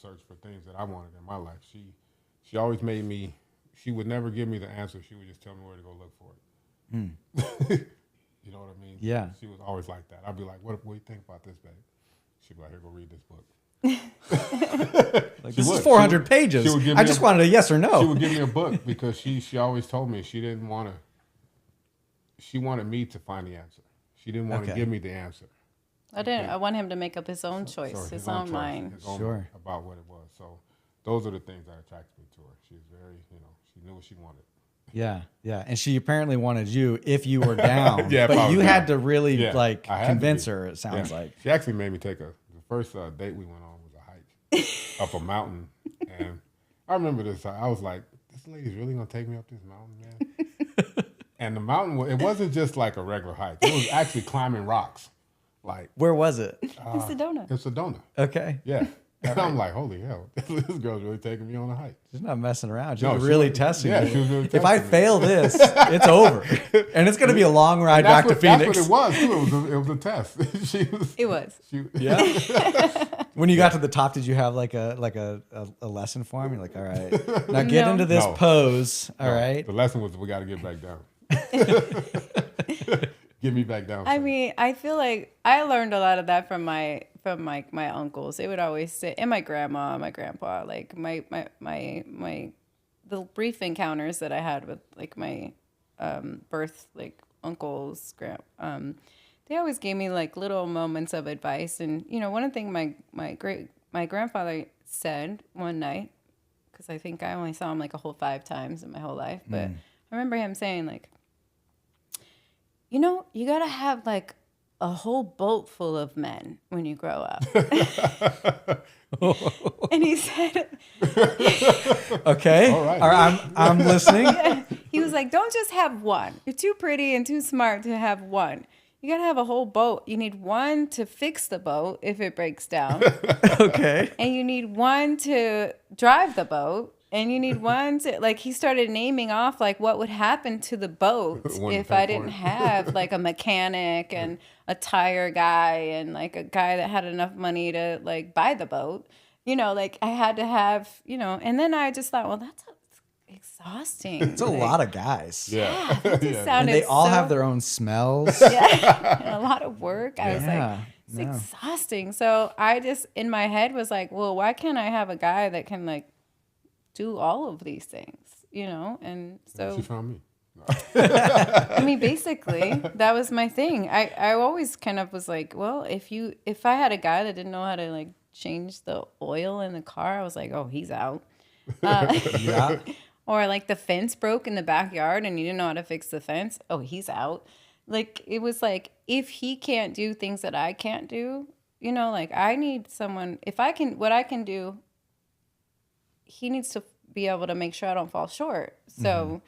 B: search for things that I wanted in my life. She always made me. She would never give me the answer. She would just tell me where to go look for it. You know what I mean?
A: Yeah.
B: She was always like that. I'd be like, what do you think about this, babe? She'd be like, here, go read this book.
A: Like, this is 400 pages. I just wanted a yes or no.
B: She would give me a book because she always told me she didn't want to. She wanted me to find the answer. She didn't want to give me the answer.
C: I want him to make up his own choice, his own mind.
A: Sure.
B: About what it was. So those are the things that attracted me to her. She was very, she knew what she wanted.
A: Yeah, yeah. And she apparently wanted you if you were down. But you
B: down.
A: had to really convince
B: to
A: her, it sounds like.
B: She actually made me take the first date we went on was a hike up a mountain. And I remember this. I was like, this lady's really going to take me up this mountain, man? And the mountain, it wasn't just like a regular hike. It was actually climbing rocks. Like,
A: where was it?
C: In Sedona.
B: In Sedona.
A: Okay.
B: Yeah. And I'm like, holy hell, this girl's really taking me on a hike.
A: She's not messing around. She's
B: No,
A: really testing
B: yeah,
A: me.
B: she was really
A: If I
B: testing me.
A: fail this, it's over. And it's going to be a long ride back to Phoenix.
B: That's what it was, too. It was a test.
C: It was.
A: Yeah. When you got to the top, did you have like a lesson for him? You're like, all right, now get into this pose. All right.
B: The lesson was we got to get back down. Get me back down.
C: I mean, I feel like I learned a lot of that from my uncles. They would always say, and my grandma, my grandpa, like the brief encounters that I had with like my birth like uncles, they always gave me like little moments of advice. And one thing my grandfather said one night, because I think I only saw him like a whole 5 times in my whole life, but I remember him saying like, you got to have like a whole boat full of men when you grow up. And he said,
A: okay,
B: all right,
A: I'm listening.
C: Yeah. He was like, don't just have one. You're too pretty and too smart to have one. You got to have a whole boat. You need one to fix the boat if it breaks down.
A: Okay.
C: And you need one to drive the boat. And you need one to, like, he started naming off, like, what would happen to the boat if I didn't have, like, a mechanic and a tire guy and, like, a guy that had enough money to, like, buy the boat. Like, I had to have, and then I just thought, well, that's exhausting.
A: It's a lot of guys.
B: Yeah.
C: That just
A: And
C: sounded
A: they all have their own smells.
C: Yeah, and a lot of work. I was like,
A: Yeah,
C: it's exhausting. So I just, in my head, was like, well, why can't I have a guy that can, like, do all of these things, and so
B: She found me.
C: I mean, basically that was my thing. I always kind of was like, well, if I had a guy that didn't know how to like change the oil in the car, I was like, oh, he's out.
A: Yeah.
C: Or like the fence broke in the backyard and you didn't know how to fix the fence, oh, he's out. Like, it was like, if he can't do things that I can't do, like, I need someone, what I can do, he needs to be able to make sure I don't fall short. So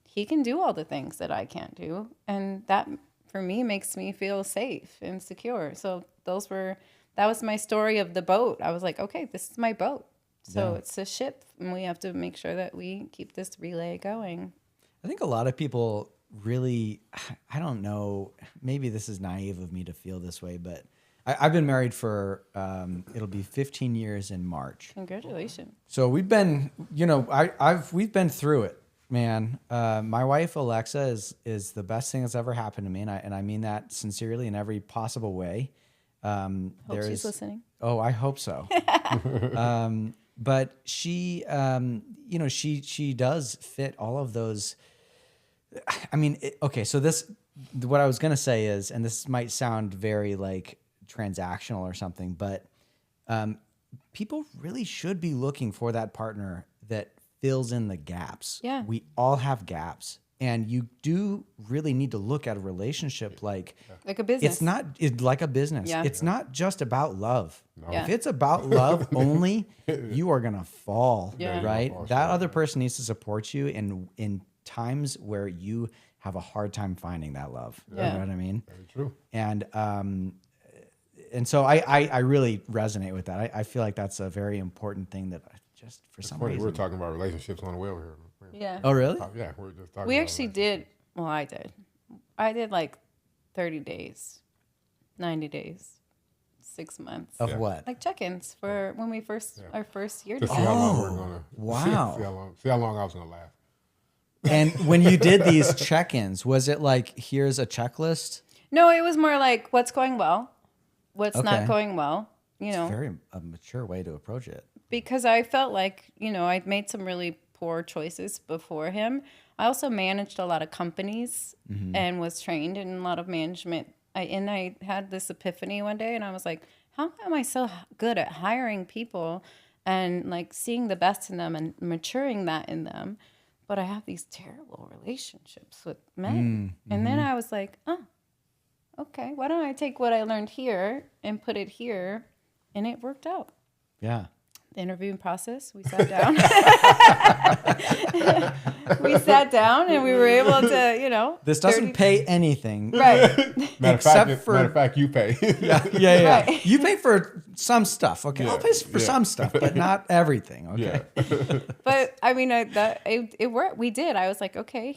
C: he can do all the things that I can't do. And that, for me, makes me feel safe and secure. So that was my story of the boat. I was like, okay, this is my boat. So it's a ship, and we have to make sure that we keep this relay going.
A: I think a lot of people really, I don't know, maybe this is naive of me to feel this way, but I've been married for, it'll be 15 years in March.
C: Congratulations.
A: So we've been, we've been through it, man. My wife, Alexa, is the best thing that's ever happened to me. And I mean that sincerely in every possible way.
C: Hope she's listening.
A: Oh, I hope so. But she, she does fit all of those. I mean, okay. So what I was going to say is, and this might sound very like transactional or something, but people really should be looking for that partner that fills in the gaps.
C: Yeah.
A: We all have gaps, and you do really need to look at a relationship like
C: a business.
A: It's like a business.
C: Yeah.
A: It's not just about love.
B: No.
C: Yeah.
A: If it's about love only, you are going to fall,
C: Yeah.
A: right?
B: Fall
A: That
B: short,
A: other person needs to support you in times where you have a hard time finding that love.
C: Yeah.
A: You know what I mean?
B: Very true.
A: And so I really resonate with that. I feel like that's a very important thing that I just, for some
B: Funny,
A: reason.
B: we're talking about relationships on the way over here.
C: Yeah.
A: Oh, really?
B: Yeah, we're just talking
C: We
B: about
C: actually
B: relationships.
C: did. Well, I did. I did like 30 days, 90 days, 6 months.
A: Of
B: Yeah.
A: what?
C: Like check-ins for when we our first year
B: To see
C: together.
B: how long we're gonna.
A: Wow.
B: see how long I was gonna last.
A: And when you did these check-ins, was it like, here's a checklist?
C: No, it was more like what's going well, what's
A: Okay.
C: not going well,
A: It's very a mature way to approach it.
C: because I felt like, I'd made some really poor choices before him. I also managed a lot of companies and was trained in a lot of management. I had this epiphany one day, and I was like, how am I so good at hiring people and like seeing the best in them and maturing that in them? But I have these terrible relationships with men. And then I was like, oh, okay, why don't I take what I learned here and put it here? And it worked out. The interviewing process, we sat down. sat down and we were able to, you know.
A: This doesn't pay anything.
C: Right.
B: Matter of fact, you pay.
A: Yeah.
C: Right.
A: You pay for some stuff, okay?
B: Yeah,
A: I'll pay for some stuff, but not everything, okay?
B: Yeah.
C: But I mean, it worked. We did. I was like, okay,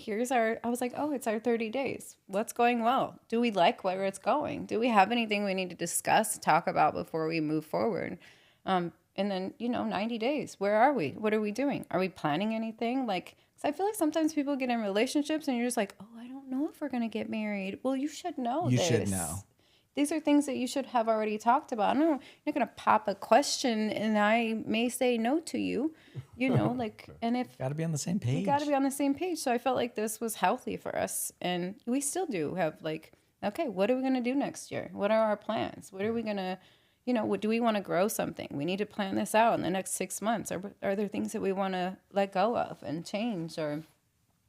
C: I was like, oh, it's our 30 days. What's going well? Do we like where it's going? Do we have anything we need to discuss, talk about before we move forward? And then, 90 days, where are we? What are we doing? Are we planning anything? Like, 'cause I feel like sometimes people get in relationships and you're just like, oh, I don't know if we're going to get married. Well, you should know
A: You
C: this.
A: should know.
C: These are things that you should have already talked about. No, you're going to pop a question and I may say no to you, like, and if
A: Got to be on the same page.
C: we got to be on the same page. So I felt like this was healthy for us. And we still do have like, okay, what are we going to do next year? What are our plans? What are we going to, do we want to grow something? We need to plan this out in the next 6 months. Are there things that we want to let go of and change? Or,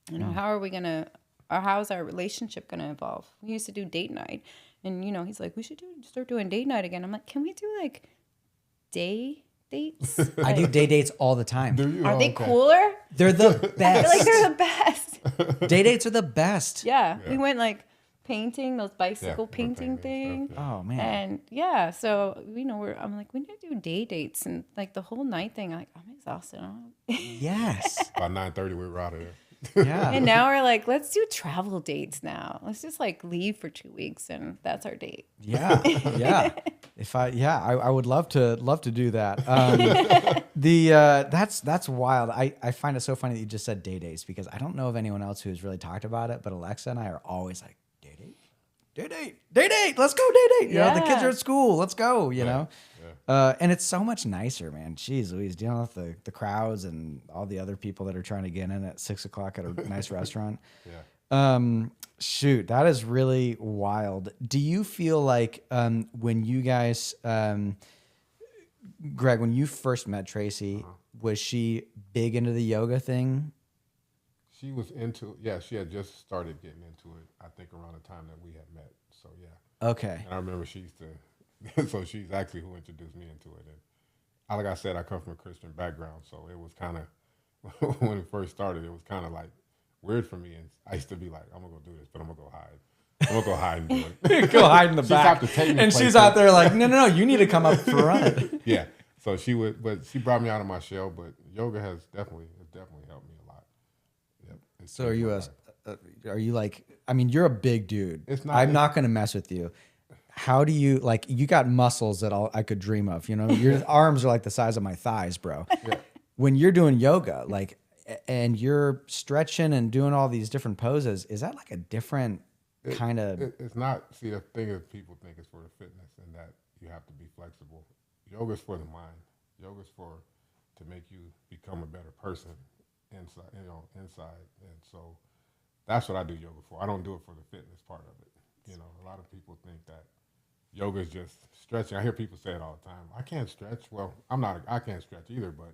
C: how are we going to, or how's our relationship going to evolve? We used to do date night. And, he's like, we should start doing date night again. I'm like, can we do like day dates?
A: I do day dates all the time.
B: Do you?
C: Are they
B: Okay.
C: cooler?
A: They're the
C: I feel
A: best.
C: like they're the best.
A: Day dates are the best.
C: Yeah.
B: Yeah.
C: We went like painting, those bicycle
B: Yeah,
C: painting
B: and
C: thing.
B: stuff, yeah.
A: Oh, man.
C: And yeah, so I'm like, we need to do day dates and like the whole night thing. I'm exhausted.
A: Yes.
B: By 9:30, we were out of there.
A: Yeah.
C: And now we're like, let's do travel dates now. Let's just like leave for 2 weeks and that's our date.
A: Yeah. Yeah. I would love to do that. That's wild. I find it so funny that you just said day dates because I don't know of anyone else who's really talked about it, but Alexa and I are always like, day date, let's go day date. You know, the kids are at school, let's go, you know? And it's so much nicer, man. Jeez Louise, dealing with the crowds and all the other people that are trying to get in at 6 o'clock at a nice restaurant.
B: Yeah.
A: Shoot, that is really wild. Do you feel like when you guys, Greg, when you first met Tracy, was she big into the yoga thing?
B: She was she had just started getting into it, I think around the time that we had met. So, yeah.
A: Okay.
B: And I remember she used to, so she's actually who introduced me into it. And like I said, I come from a Christian background, so it was kind of, when it first started, it was kind of like weird for me. And I used to be like, I'm going to go do this, but I'm going to go hide. I'm going to go hide and do it.
A: Go hide in the back.
B: She's take me
A: and
B: places.
A: she's out there like, no, you need to come up front.
B: Yeah. So but she brought me out of my shell, but yoga has definitely helped me a lot. Yep.
A: So are you like, I mean, you're a big dude. I'm not going to mess with you. How do you, like, you got muscles that I could dream of, your arms are like the size of my thighs, bro.
B: Yeah.
A: When you're doing yoga, like, and you're stretching and doing all these different poses, is that like a different kind of?
B: It's not. See, the thing is, people think it's for the fitness and that you have to be flexible. Yoga's for the mind. Yoga's to make you become a better person inside. And so that's what I do yoga for. I don't do it for the fitness part of it. A lot of people think that yoga is just stretching. I hear people say it all the time. I can't stretch. Well, I can't stretch either, but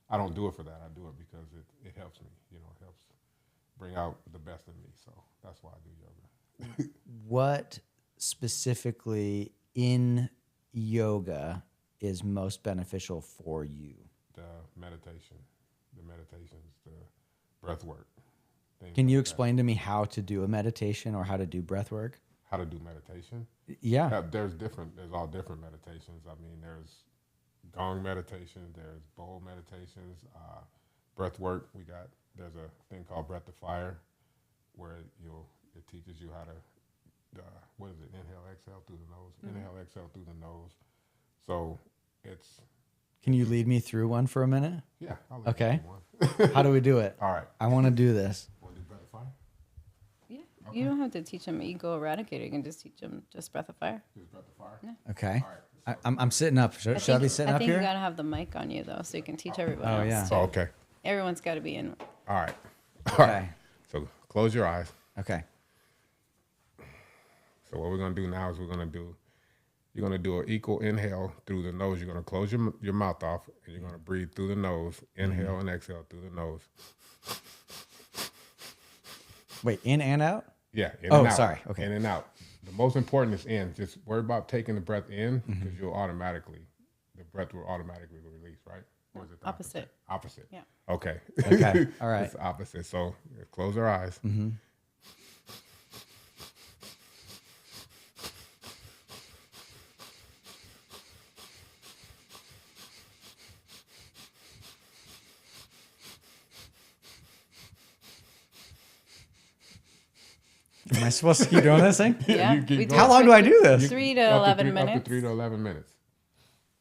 B: I don't do it for that. I do it because it helps me. It helps bring out the best in me. So that's why I do yoga.
A: What specifically in yoga is most beneficial for you?
B: The meditations, the breath work.
A: Can you explain to me how to do a meditation or how to do breath work?
B: How to do meditation?
A: Yeah.
B: There's all different meditations. I mean, there's gong meditation, there's bowl meditations, breath work. There's a thing called breath to fire where it teaches you how to, inhale, exhale through the nose. Mm-hmm. Inhale, exhale through the nose. So it's...
A: Can you lead me through one for a minute?
B: Yeah. I'll lead
A: Okay.
B: you through one.
A: How do we do it?
B: All right.
A: I want to do this.
B: Want to do breath of fire?
C: Yeah.
B: Okay.
C: You don't have to teach them ego eradicator. You can just teach them just breath of fire.
B: Just breath of fire?
C: Yeah.
A: Okay.
B: All right.
A: I'm sitting up. Should I be sitting
C: I
A: up
C: think
A: here?
C: you got to have the mic on you, though, so you can teach everyone
A: Oh,
C: else.
A: yeah.
C: Too.
B: Oh, okay.
C: Everyone's got to be in.
B: All right.
A: Okay.
B: So close your eyes.
A: Okay.
B: So what we're going to do now is you're going to do an equal inhale through the nose. You're going to close your mouth off, and you're going to breathe through the nose. Inhale and exhale through the nose.
A: Wait, in and out?
B: Yeah. In
A: Oh,
B: and out.
A: sorry. Okay.
B: In and out. The most important is in. Just worry about taking the breath in because the breath will automatically release, right? Or is it the
C: Opposite.
B: Opposite.
C: Yeah.
B: Okay.
A: Okay. All right.
B: It's the opposite. So Close our eyes.
A: Mm-hmm. Am I supposed to keep doing this thing?
C: Yeah.
B: you keep
C: we
B: going.
A: How long do I do this?
C: 3 to
B: Up
C: 11 minutes.
B: Up to 3 to 11 minutes.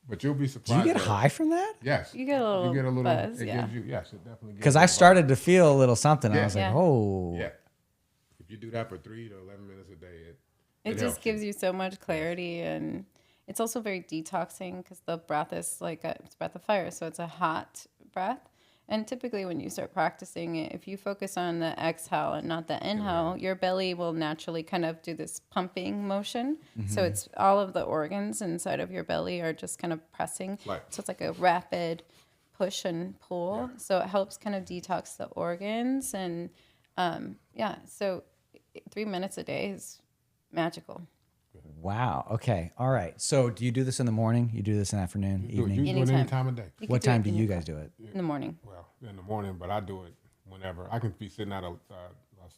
B: But you'll be
A: Do
B: surprised.
A: you get high from that?
B: Yes.
C: You get a little buzz,
B: it
C: yeah.
B: gives you, yes, it definitely gives
A: Because
B: you
A: I
B: a buzz.
A: started to feel a little something. I
B: Yeah.
A: was like,
C: Yeah.
A: oh.
B: Yeah. If you do that for 3 to 11 minutes a day,
C: It just gives you so much clarity, and it's also very detoxing because the breath is like it's breath of fire, so it's a hot breath. And typically, when you start practicing it, if you focus on the exhale and not the inhale, your belly will naturally kind of do this pumping motion. So it's all of the organs inside of your belly are just kind of pressing. So it's like a rapid push and pull.
B: Yeah.
C: So it helps kind of detox the organs. And so 3 minutes a day is magical.
A: Wow. Okay. All right. So do you do this in the morning? You do this in the afternoon,
B: You
A: evening?
B: do it any
C: Anytime.
B: time of day.
C: You
A: What
C: could do it
A: time do you
C: anytime.
A: guys do it?
C: In the morning.
B: Well, in the morning, but I do it whenever. I can be sitting at a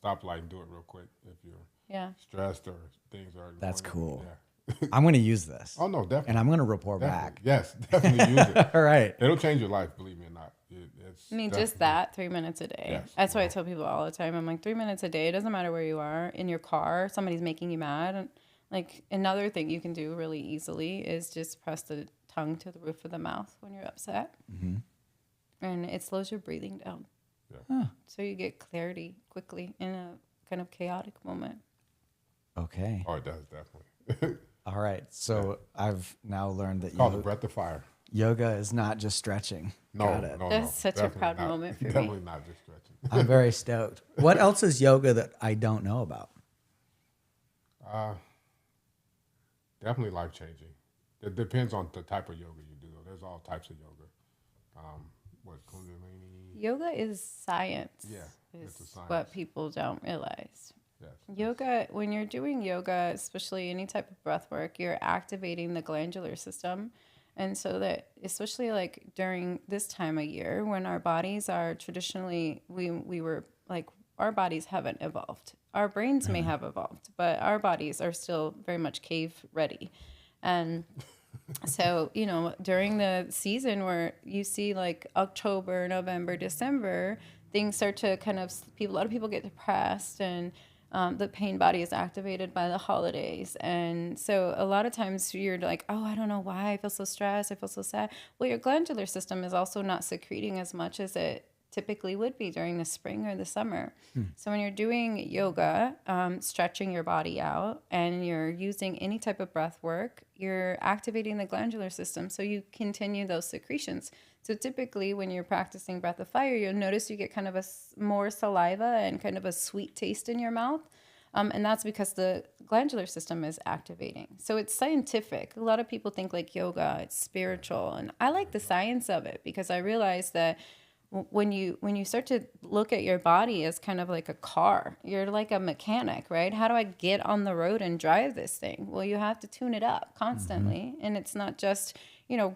B: stoplight and do it real quick if you're
C: Yeah.
B: stressed or things are.
A: That's
B: going-
A: cool.
B: Yeah.
A: I'm going to use this.
B: Oh no, definitely.
A: And I'm going to report
B: Definitely.
A: back.
B: Yes, definitely use it.
A: All right.
B: It'll change your life, believe me or not. It's
C: I mean, just
B: definitely-
C: that 3 minutes a day.
B: Yes.
C: That's why I tell people all the time. I'm like, 3 minutes a day. It doesn't matter where you are in your car. Somebody's making you mad. And like another thing you can do really easily is just press the tongue to the roof of the mouth when you're upset, and it slows your breathing down.
B: Yeah.
A: Huh.
C: So you get clarity quickly in a kind of chaotic moment.
A: Okay.
B: Oh, it does definitely.
A: All right. So I've now learned that
B: Called the breath of fire.
A: yoga is not just stretching.
B: No,
A: Got it.
B: no,
C: That's
B: no,
C: such a
B: definitely
C: proud
B: not.
C: moment for me.
B: Definitely not just stretching.
A: I'm very stoked. What else is yoga that I don't know about?
B: Definitely life changing. It depends on the type of yoga you do. There's all types of yoga. What Kundalini?
C: Yoga is science.
B: Yeah,
C: is
B: it's a science.
C: what people don't realize.
B: Yes.
C: Yoga, when you're doing yoga, especially any type of breath work, you're activating the glandular system. And so that, especially like during this time of year when our bodies are traditionally, we were like, our bodies haven't evolved. Our brains may have evolved, but our bodies are still very much cave ready. And so, during the season where you see like October, November, December, things start to kind of, a lot of people get depressed, and the pain body is activated by the holidays. And so a lot of times you're like, oh, I don't know why I feel so stressed. I feel so sad. Well, your glandular system is also not secreting as much as it typically would be during the spring or the summer. So when you're doing yoga, stretching your body out, and you're using any type of breath work, you're activating the glandular system so you continue those secretions. So typically when you're practicing breath of fire, you'll notice you get kind of more saliva and kind of a sweet taste in your mouth. And that's because the glandular system is activating. So it's scientific. A lot of people think like yoga, it's spiritual. And I like the science of it because I realize that when you start to look at your body as kind of like a car, you're like a mechanic, right? How do I get on the road and drive this thing? Well, you have to tune it up constantly. And it's not just,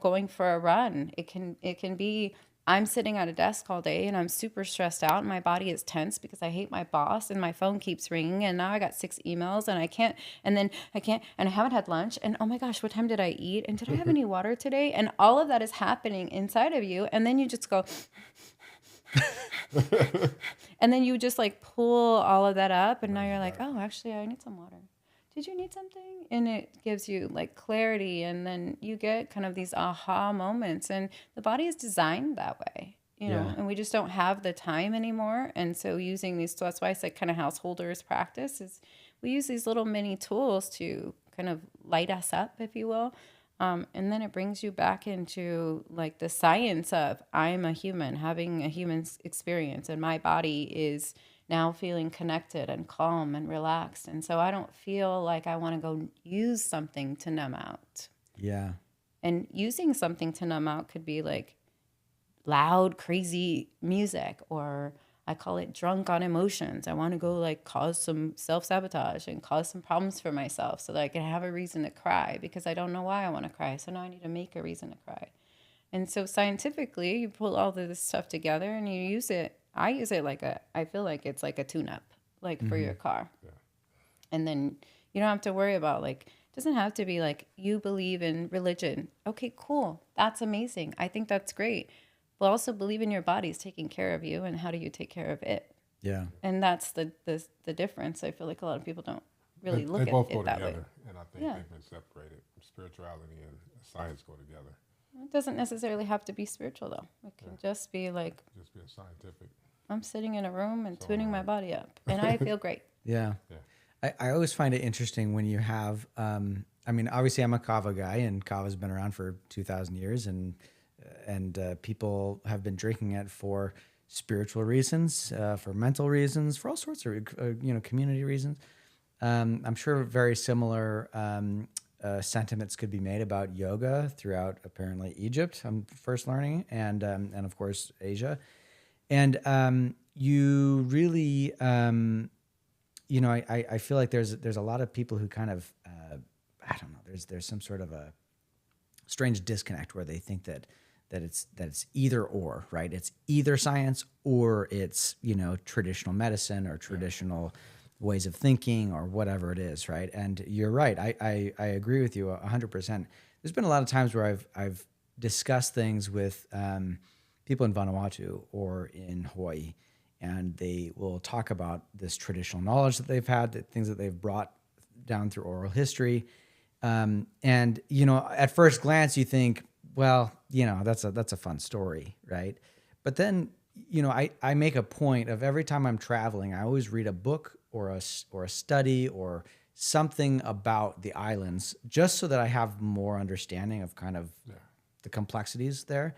C: going for a run. It can be, I'm sitting at a desk all day and I'm super stressed out and my body is tense because I hate my boss and my phone keeps ringing and now I got 6 emails and I can't, and I haven't had lunch, and oh my gosh, what time did I eat? And did I have any water today? And all of that is happening inside of you. And then you just go, and then you just like pull all of that up, and now you're like, oh, actually, I need some water. Did you need something? And it gives you like clarity, and then you get kind of these aha moments, and the body is designed that way, and we just don't have the time anymore. And so using these, so that's why I said kind of householders practice is we use these little mini tools to kind of light us up, if you will. And then it brings you back into like the science of I'm a human having a human experience, and my body is now feeling connected and calm and relaxed. And so I don't feel like I want to go use something to numb out.
A: Yeah.
C: And using something to numb out could be like loud, crazy music, or I call it drunk on emotions. I want to go like cause some self-sabotage and cause some problems for myself so that I can have a reason to cry because I don't know why I want to cry. So now I need to make a reason to cry. And so scientifically, you pull all of this stuff together and you use it. I use it I feel like it's like a tune-up, like for your car.
B: Yeah.
C: And then you don't have to worry about it doesn't have to be like you believe in religion. Okay, cool. That's amazing. I think that's great. But also believe in your body's taking care of you, and how do you take care of it?
A: Yeah.
C: And that's the difference. I feel like a lot of people don't really look
B: they both
C: at
B: go
C: it that
B: together,
C: way.
B: and I think they've been separated. Spirituality and science go together.
C: It doesn't necessarily have to be spiritual though. It can just be like
B: Just be a scientific.
C: I'm sitting in a room and tuning my body up, and I feel great.
A: Yeah.
B: Yeah.
A: I always find it interesting when you have, I mean, obviously I'm a Kava guy, and Kava's been around for 2,000 years, and people have been drinking it for spiritual reasons, for mental reasons, for all sorts of, community reasons. I'm sure very similar sentiments could be made about yoga throughout apparently Egypt. I'm first learning, and of course Asia, and you really, I feel like there's a lot of people who kind of, I don't know, there's some sort of a strange disconnect where they think that it's either or, right? It's either science or it's, traditional medicine or traditional ways of thinking or whatever it is, right? And you're right. I agree with you 100%. There's been a lot of times where I've discussed things with people in Vanuatu or in Hawaii, and they will talk about this traditional knowledge that they've had, the things that they've brought down through oral history. And, at first glance, you think, well, that's a fun story, right? But then, I make a point of every time I'm traveling, I always read a book or a study or something about the islands, just so that I have more understanding of kind of the complexities there.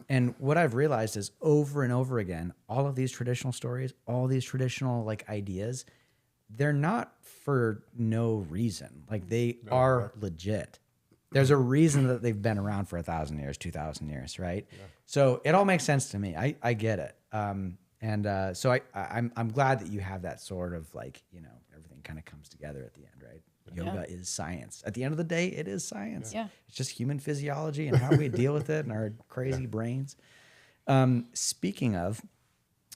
A: And what I've realized is over and over again, all of these traditional stories, all these traditional ideas, they're not for no reason. They are legit. There's a reason that they've been around for 1,000 years, 2,000 years, right? Yeah. So it all makes sense to me. I get it. So I'm glad that you have that sort of everything kind of comes together at the end, right? Yeah. Yoga is science. At the end of the day, it is science.
C: Yeah.
A: It's just human physiology and how we deal with it and our crazy brains. Speaking of,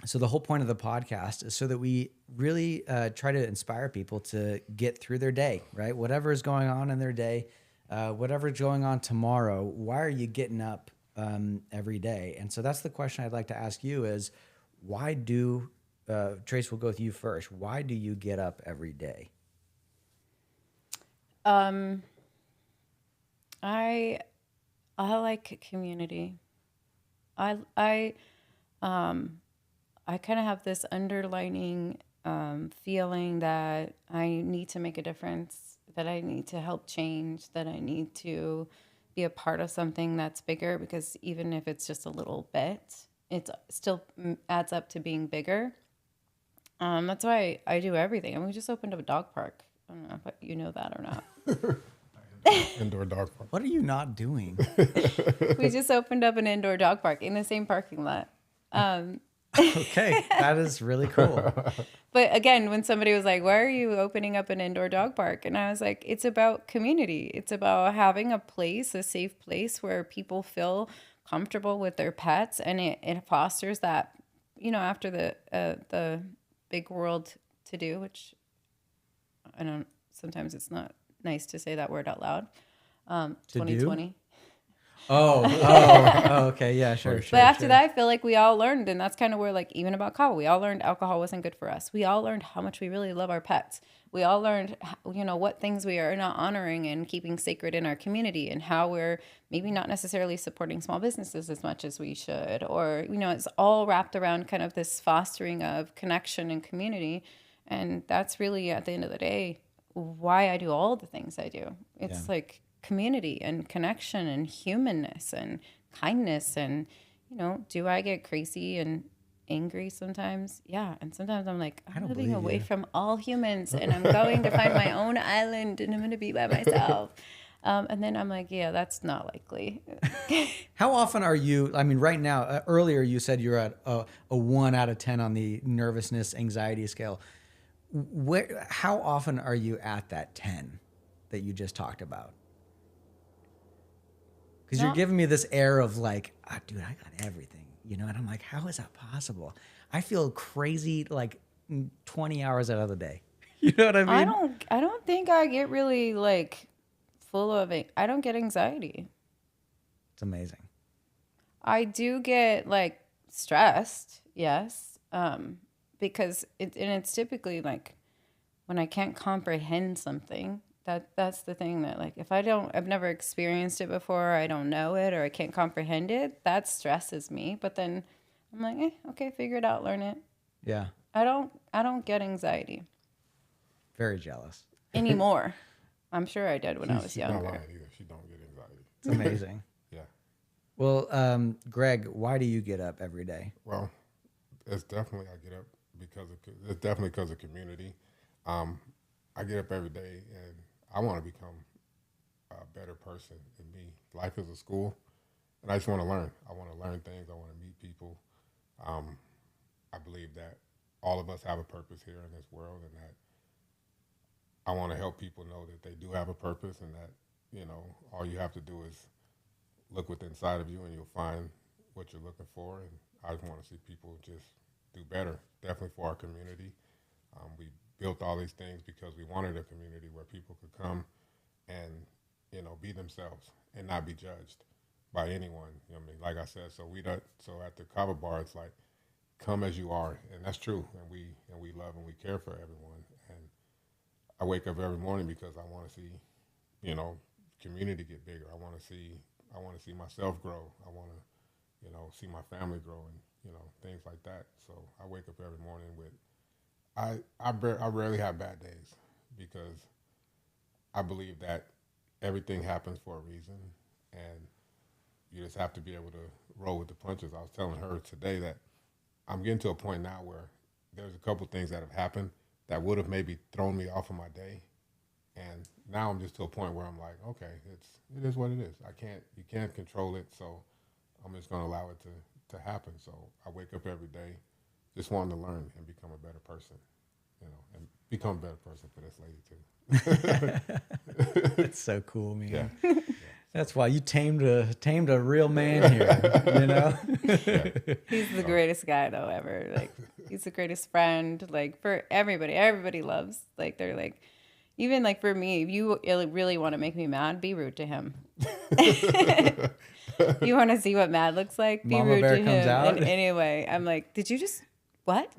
A: so the whole point of the podcast is so that we really try to inspire people to get through their day, right? Whatever is going on in their day, whatever's going on tomorrow, why are you getting up every day? And so that's the question I'd like to ask you is, why do, Trace, we'll go with you first. Why do you get up every day?
C: I like community. I kind of have this underlining feeling that I need to make a difference, that I need to help change, that I need to be a part of something that's bigger, because even if it's just a little bit, it still adds up to being bigger. That's why I do everything. I mean, we just opened up a dog park. I don't know if you know that or not.
B: Indoor dog park.
A: What are you not doing?
C: We just opened up an indoor dog park in the same parking lot.
A: Okay, that is really cool.
C: But again, when somebody was like, why are you opening up an indoor dog park? And I was like, it's about community. It's about having a place, a safe place where people feel comfortable with their pets. And it fosters that, after the big world to do, which sometimes it's not nice to say that word out loud. 2020.
A: Oh, okay. Yeah, sure.
C: But after that, I feel like we all learned, and that's kind of where, even about Kava, we all learned alcohol wasn't good for us. We all learned how much we really love our pets. We all learned, what things we are not honoring and keeping sacred in our community, and how we're maybe not necessarily supporting small businesses as much as we should. Or, it's all wrapped around kind of this fostering of connection and community. And that's really, at the end of the day, why I do all the things I do. It's community and connection and humanness and kindness. And, do I get crazy and angry sometimes? Yeah. And sometimes I'm like, I'm living away from all humans, and I'm going to find my own island, and I'm going to be by myself. And then I'm like, yeah, that's not likely.
A: How often are you, right now, earlier you said you're at a 1 out of 10 on the nervousness, anxiety scale. How often are you at that 10 that you just talked about? Because you're giving me this air of dude, I got everything, and I'm like, how is that possible? I feel crazy like 20 hours out of the day. You know what I mean?
C: I don't think I get really like full of it. I don't get anxiety.
A: It's amazing.
C: I do get like stressed, yes, because it's typically like when I can't comprehend something. That's the thing that like if I've never experienced it before, I don't know it, or I can't comprehend it. That stresses me. But then I'm like, okay, figure it out, learn it.
A: Yeah.
C: I don't get anxiety
A: Very jealous.
C: anymore. I'm sure I did when I was
B: she's not
C: younger.
B: lying either. She don't get anxiety.
A: It's amazing.
B: Yeah.
A: Well, Greg, why do you get up every day?
B: Well, it's definitely I get up because of community. I get up every day and I want to become a better person than me. Life is a school, and I just want to learn. I want to learn things. I want to meet people. I believe that all of us have a purpose here in this world, and that I want to help people know that they do have a purpose, and that, all you have to do is look within inside of you and you'll find what you're looking for. And I just want to see people just do better, definitely for our community. We built all these things because we wanted a community where people could come and, be themselves and not be judged by anyone. Like I said, so at the Kava Bar, it's like, come as you are, and that's true. And we love and we care for everyone. And I wake up every morning because I want to see, community get bigger. I want to see myself grow. I want to, see my family grow, and things like that. So I wake up every morning with, I rarely have bad days because I believe that everything happens for a reason, and you just have to be able to roll with the punches. I was telling her today that I'm getting to a point now where there's a couple things that have happened that would have maybe thrown me off of my day, and now I'm just to a point where I'm like, okay, it is what it is. You can't control it, so I'm just going to allow it to happen. So I wake up every day just wanting to learn and become a better person, and become a better person for this lady too.
A: That's so cool, man.
B: Yeah.
A: That's why you tamed a real man here,
B: Yeah.
C: He's the greatest guy though ever. Like he's the greatest friend. Like for everybody, everybody loves. Like they're like, even like for me, if you really want to make me mad, be rude to him. You want to see what mad looks like? Be
A: Mama
C: rude
A: Bear
C: to
A: comes
C: him.
A: out.
C: And anyway, I'm like, did you just what?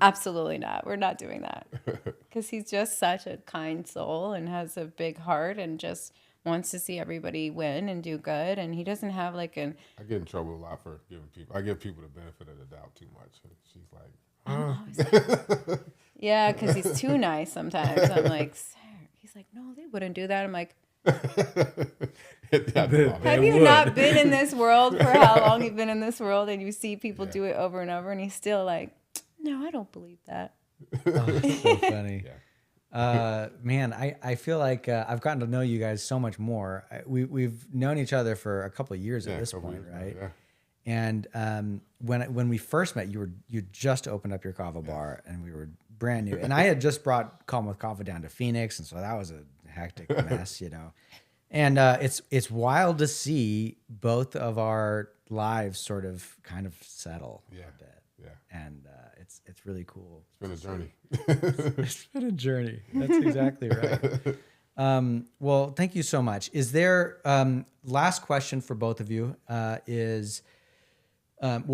C: Absolutely not. We're not doing that because he's just such a kind soul and has a big heart and just wants to see everybody win and do good. And he doesn't have like an.
B: I get in trouble a lot for giving people. I give people the benefit of the doubt too much. And she's like,
C: Yeah, because he's too nice sometimes. I'm like, sir. He's like, no, they wouldn't do that. I'm like, have you not been in this world for how long you've been in this world, and you see people do it over and over, and he's still like, no, I don't believe that.
A: Oh, that's so funny.
B: Yeah.
A: Man, I feel like I've gotten to know you guys so much more. We've known each other for a couple of years at this point, right?
B: Yeah.
A: And when we first met, you just opened up your Kava bar, and we were brand new. And I had just brought Kalm with Kava down to Phoenix, and so that was a hectic mess, And it's wild to see both of our lives sort of kind of settle a bit.
B: Yeah.
A: And it's really cool.
B: It's been a journey.
A: It's been a journey. That's exactly right. Well, thank you so much. Is there last question for both of you? Well,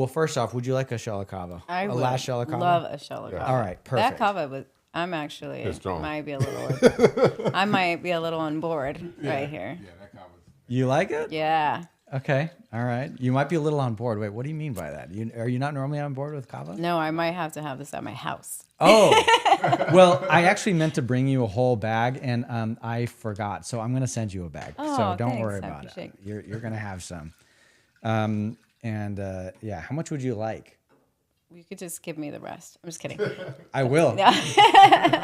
A: first off, would you like a shell of kava?
C: I would
A: last shell of kava.
C: love a shell of kava.
A: All right, perfect.
C: That kava was. I'm actually
B: It's strong.
C: might be a little. I might be a little on board right here.
B: Yeah, that kava's.
A: You like it?
C: Yeah.
A: Okay. All right. You might be a little on board. Wait, what do you mean by that? Are you not normally on board with kava?
C: No, I might have to have this at my house.
A: Oh, well, I actually meant to bring you a whole bag, and I forgot. So I'm going to send you a bag.
C: Oh,
A: so don't
C: thanks.
A: worry
C: I
A: about it.
C: appreciate
A: You're going to have some. Yeah, how much would you like?
C: You could just give me the rest. I'm just kidding.
A: I will.
C: Yeah.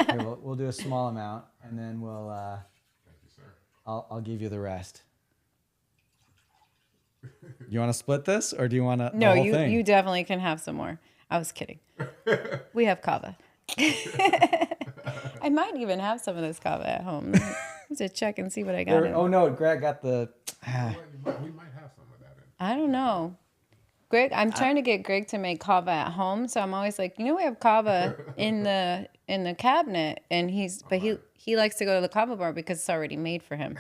A: Okay, we'll do a small amount, and then we'll.
B: Thank you, sir.
A: I'll give you the rest. You want to split this, or do you want to?
C: No,
A: the whole thing?
C: you definitely can have some more. I was kidding. We have kava. I might even have some of this kava at home. Let's just check and see what I got.
A: Oh no, Greg got the.
B: We might have some of that in.
C: I don't know. Greg, I'm trying to get Greg to make kava at home, so I'm always like, we have kava in the cabinet, and he likes to go to the kava bar because it's already made for him.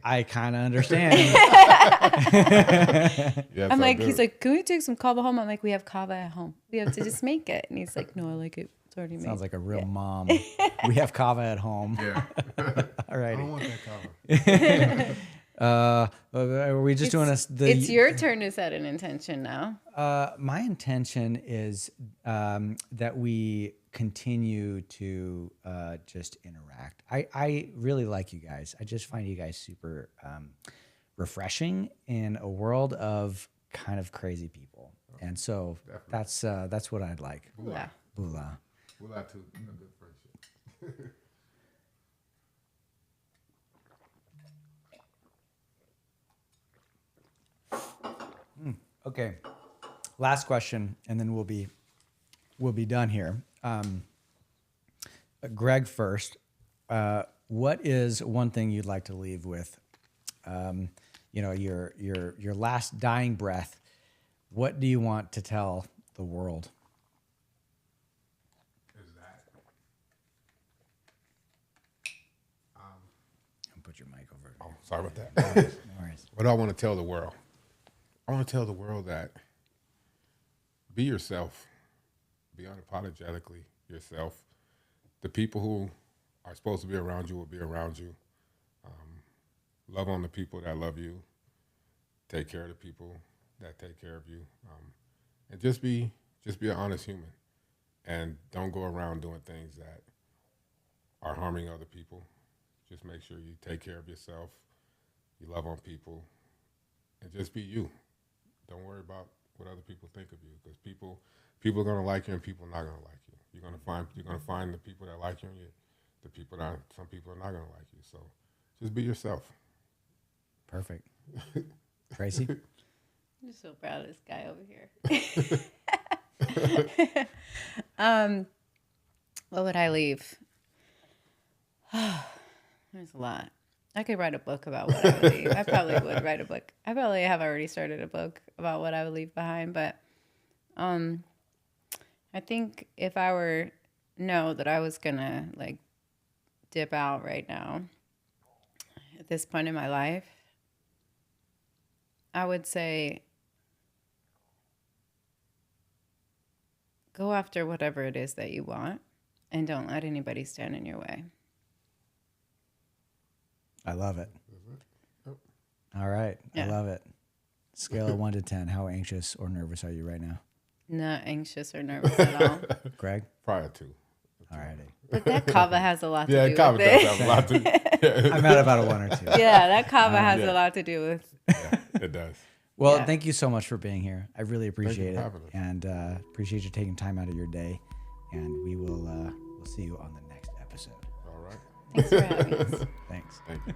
A: I kind of understand.
B: Yeah,
C: I'm
B: so
C: like,
B: good.
C: he's like, can we take some kava home? I'm like, we have kava at home. We have to just make it. And he's like, no, I like it. It's already made.
A: Sounds like a real mom. We have kava at home.
B: Yeah.
A: All right.
B: I don't want that kava.
A: Are we just doing
C: It's your turn to set an intention now.
A: My intention is that we continue to just interact. I really like you guys. I just find you guys super refreshing in a world of kind of crazy people. And so that's what I'd like.
C: Yeah.
A: Bula.
B: We'll have to a good friendship.
A: Okay. Last question, and then we'll be done here. Greg first. What is one thing you'd like to leave with? Your last dying breath. What do you want to tell the world?
B: Is that
A: And put your mic over.
B: oh, sorry about that.
A: No worries.
B: What do I want to tell the world? I want to tell the world that be yourself. Be unapologetically yourself. The people who are supposed to be around you will be around you. Love on the people that love you. Take care of the people that take care of you. And just be an honest human. And don't go around doing things that are harming other people. Just make sure you take care of yourself. You love on people. And just be you. Don't worry about what other people think of you, because people are gonna like you and people are not gonna like you. You're gonna find the people that like you and the people that some people are not gonna like you. So just be yourself.
A: Perfect. Tracy?
C: I'm just so proud of this guy over here. What would I leave? There's a lot. I could write a book about what I would leave. I probably would write a book. I probably have already started a book about what I would leave behind. But I think if I were know that I was gonna like dip out right now at this point in my life, I would say go after whatever it is that you want and don't let anybody stand in your way.
A: I love it.
B: Yep.
A: All right.
C: Yeah.
A: I love it. Scale of 1 to 10. How anxious or nervous are you right now?
C: Not anxious or nervous at all.
A: Greg?
B: Prior to.
A: All righty.
C: But that kava has a lot to
B: Yeah,
C: do
B: kava
C: with
B: does
C: it.
B: have a lot to.
A: I'm at about a 1 or 2.
C: Yeah, that kava has
B: yeah.
C: a lot to do with.
B: Yeah, it does.
A: Well,
C: Yeah.
A: thank you so much for being here. I really appreciate
B: for
A: it.
B: having us.
A: And appreciate you taking time out of your day. And we will we'll see you on the next episode.
B: All right.
C: Thanks for having us.
A: Thanks.
B: Thank you.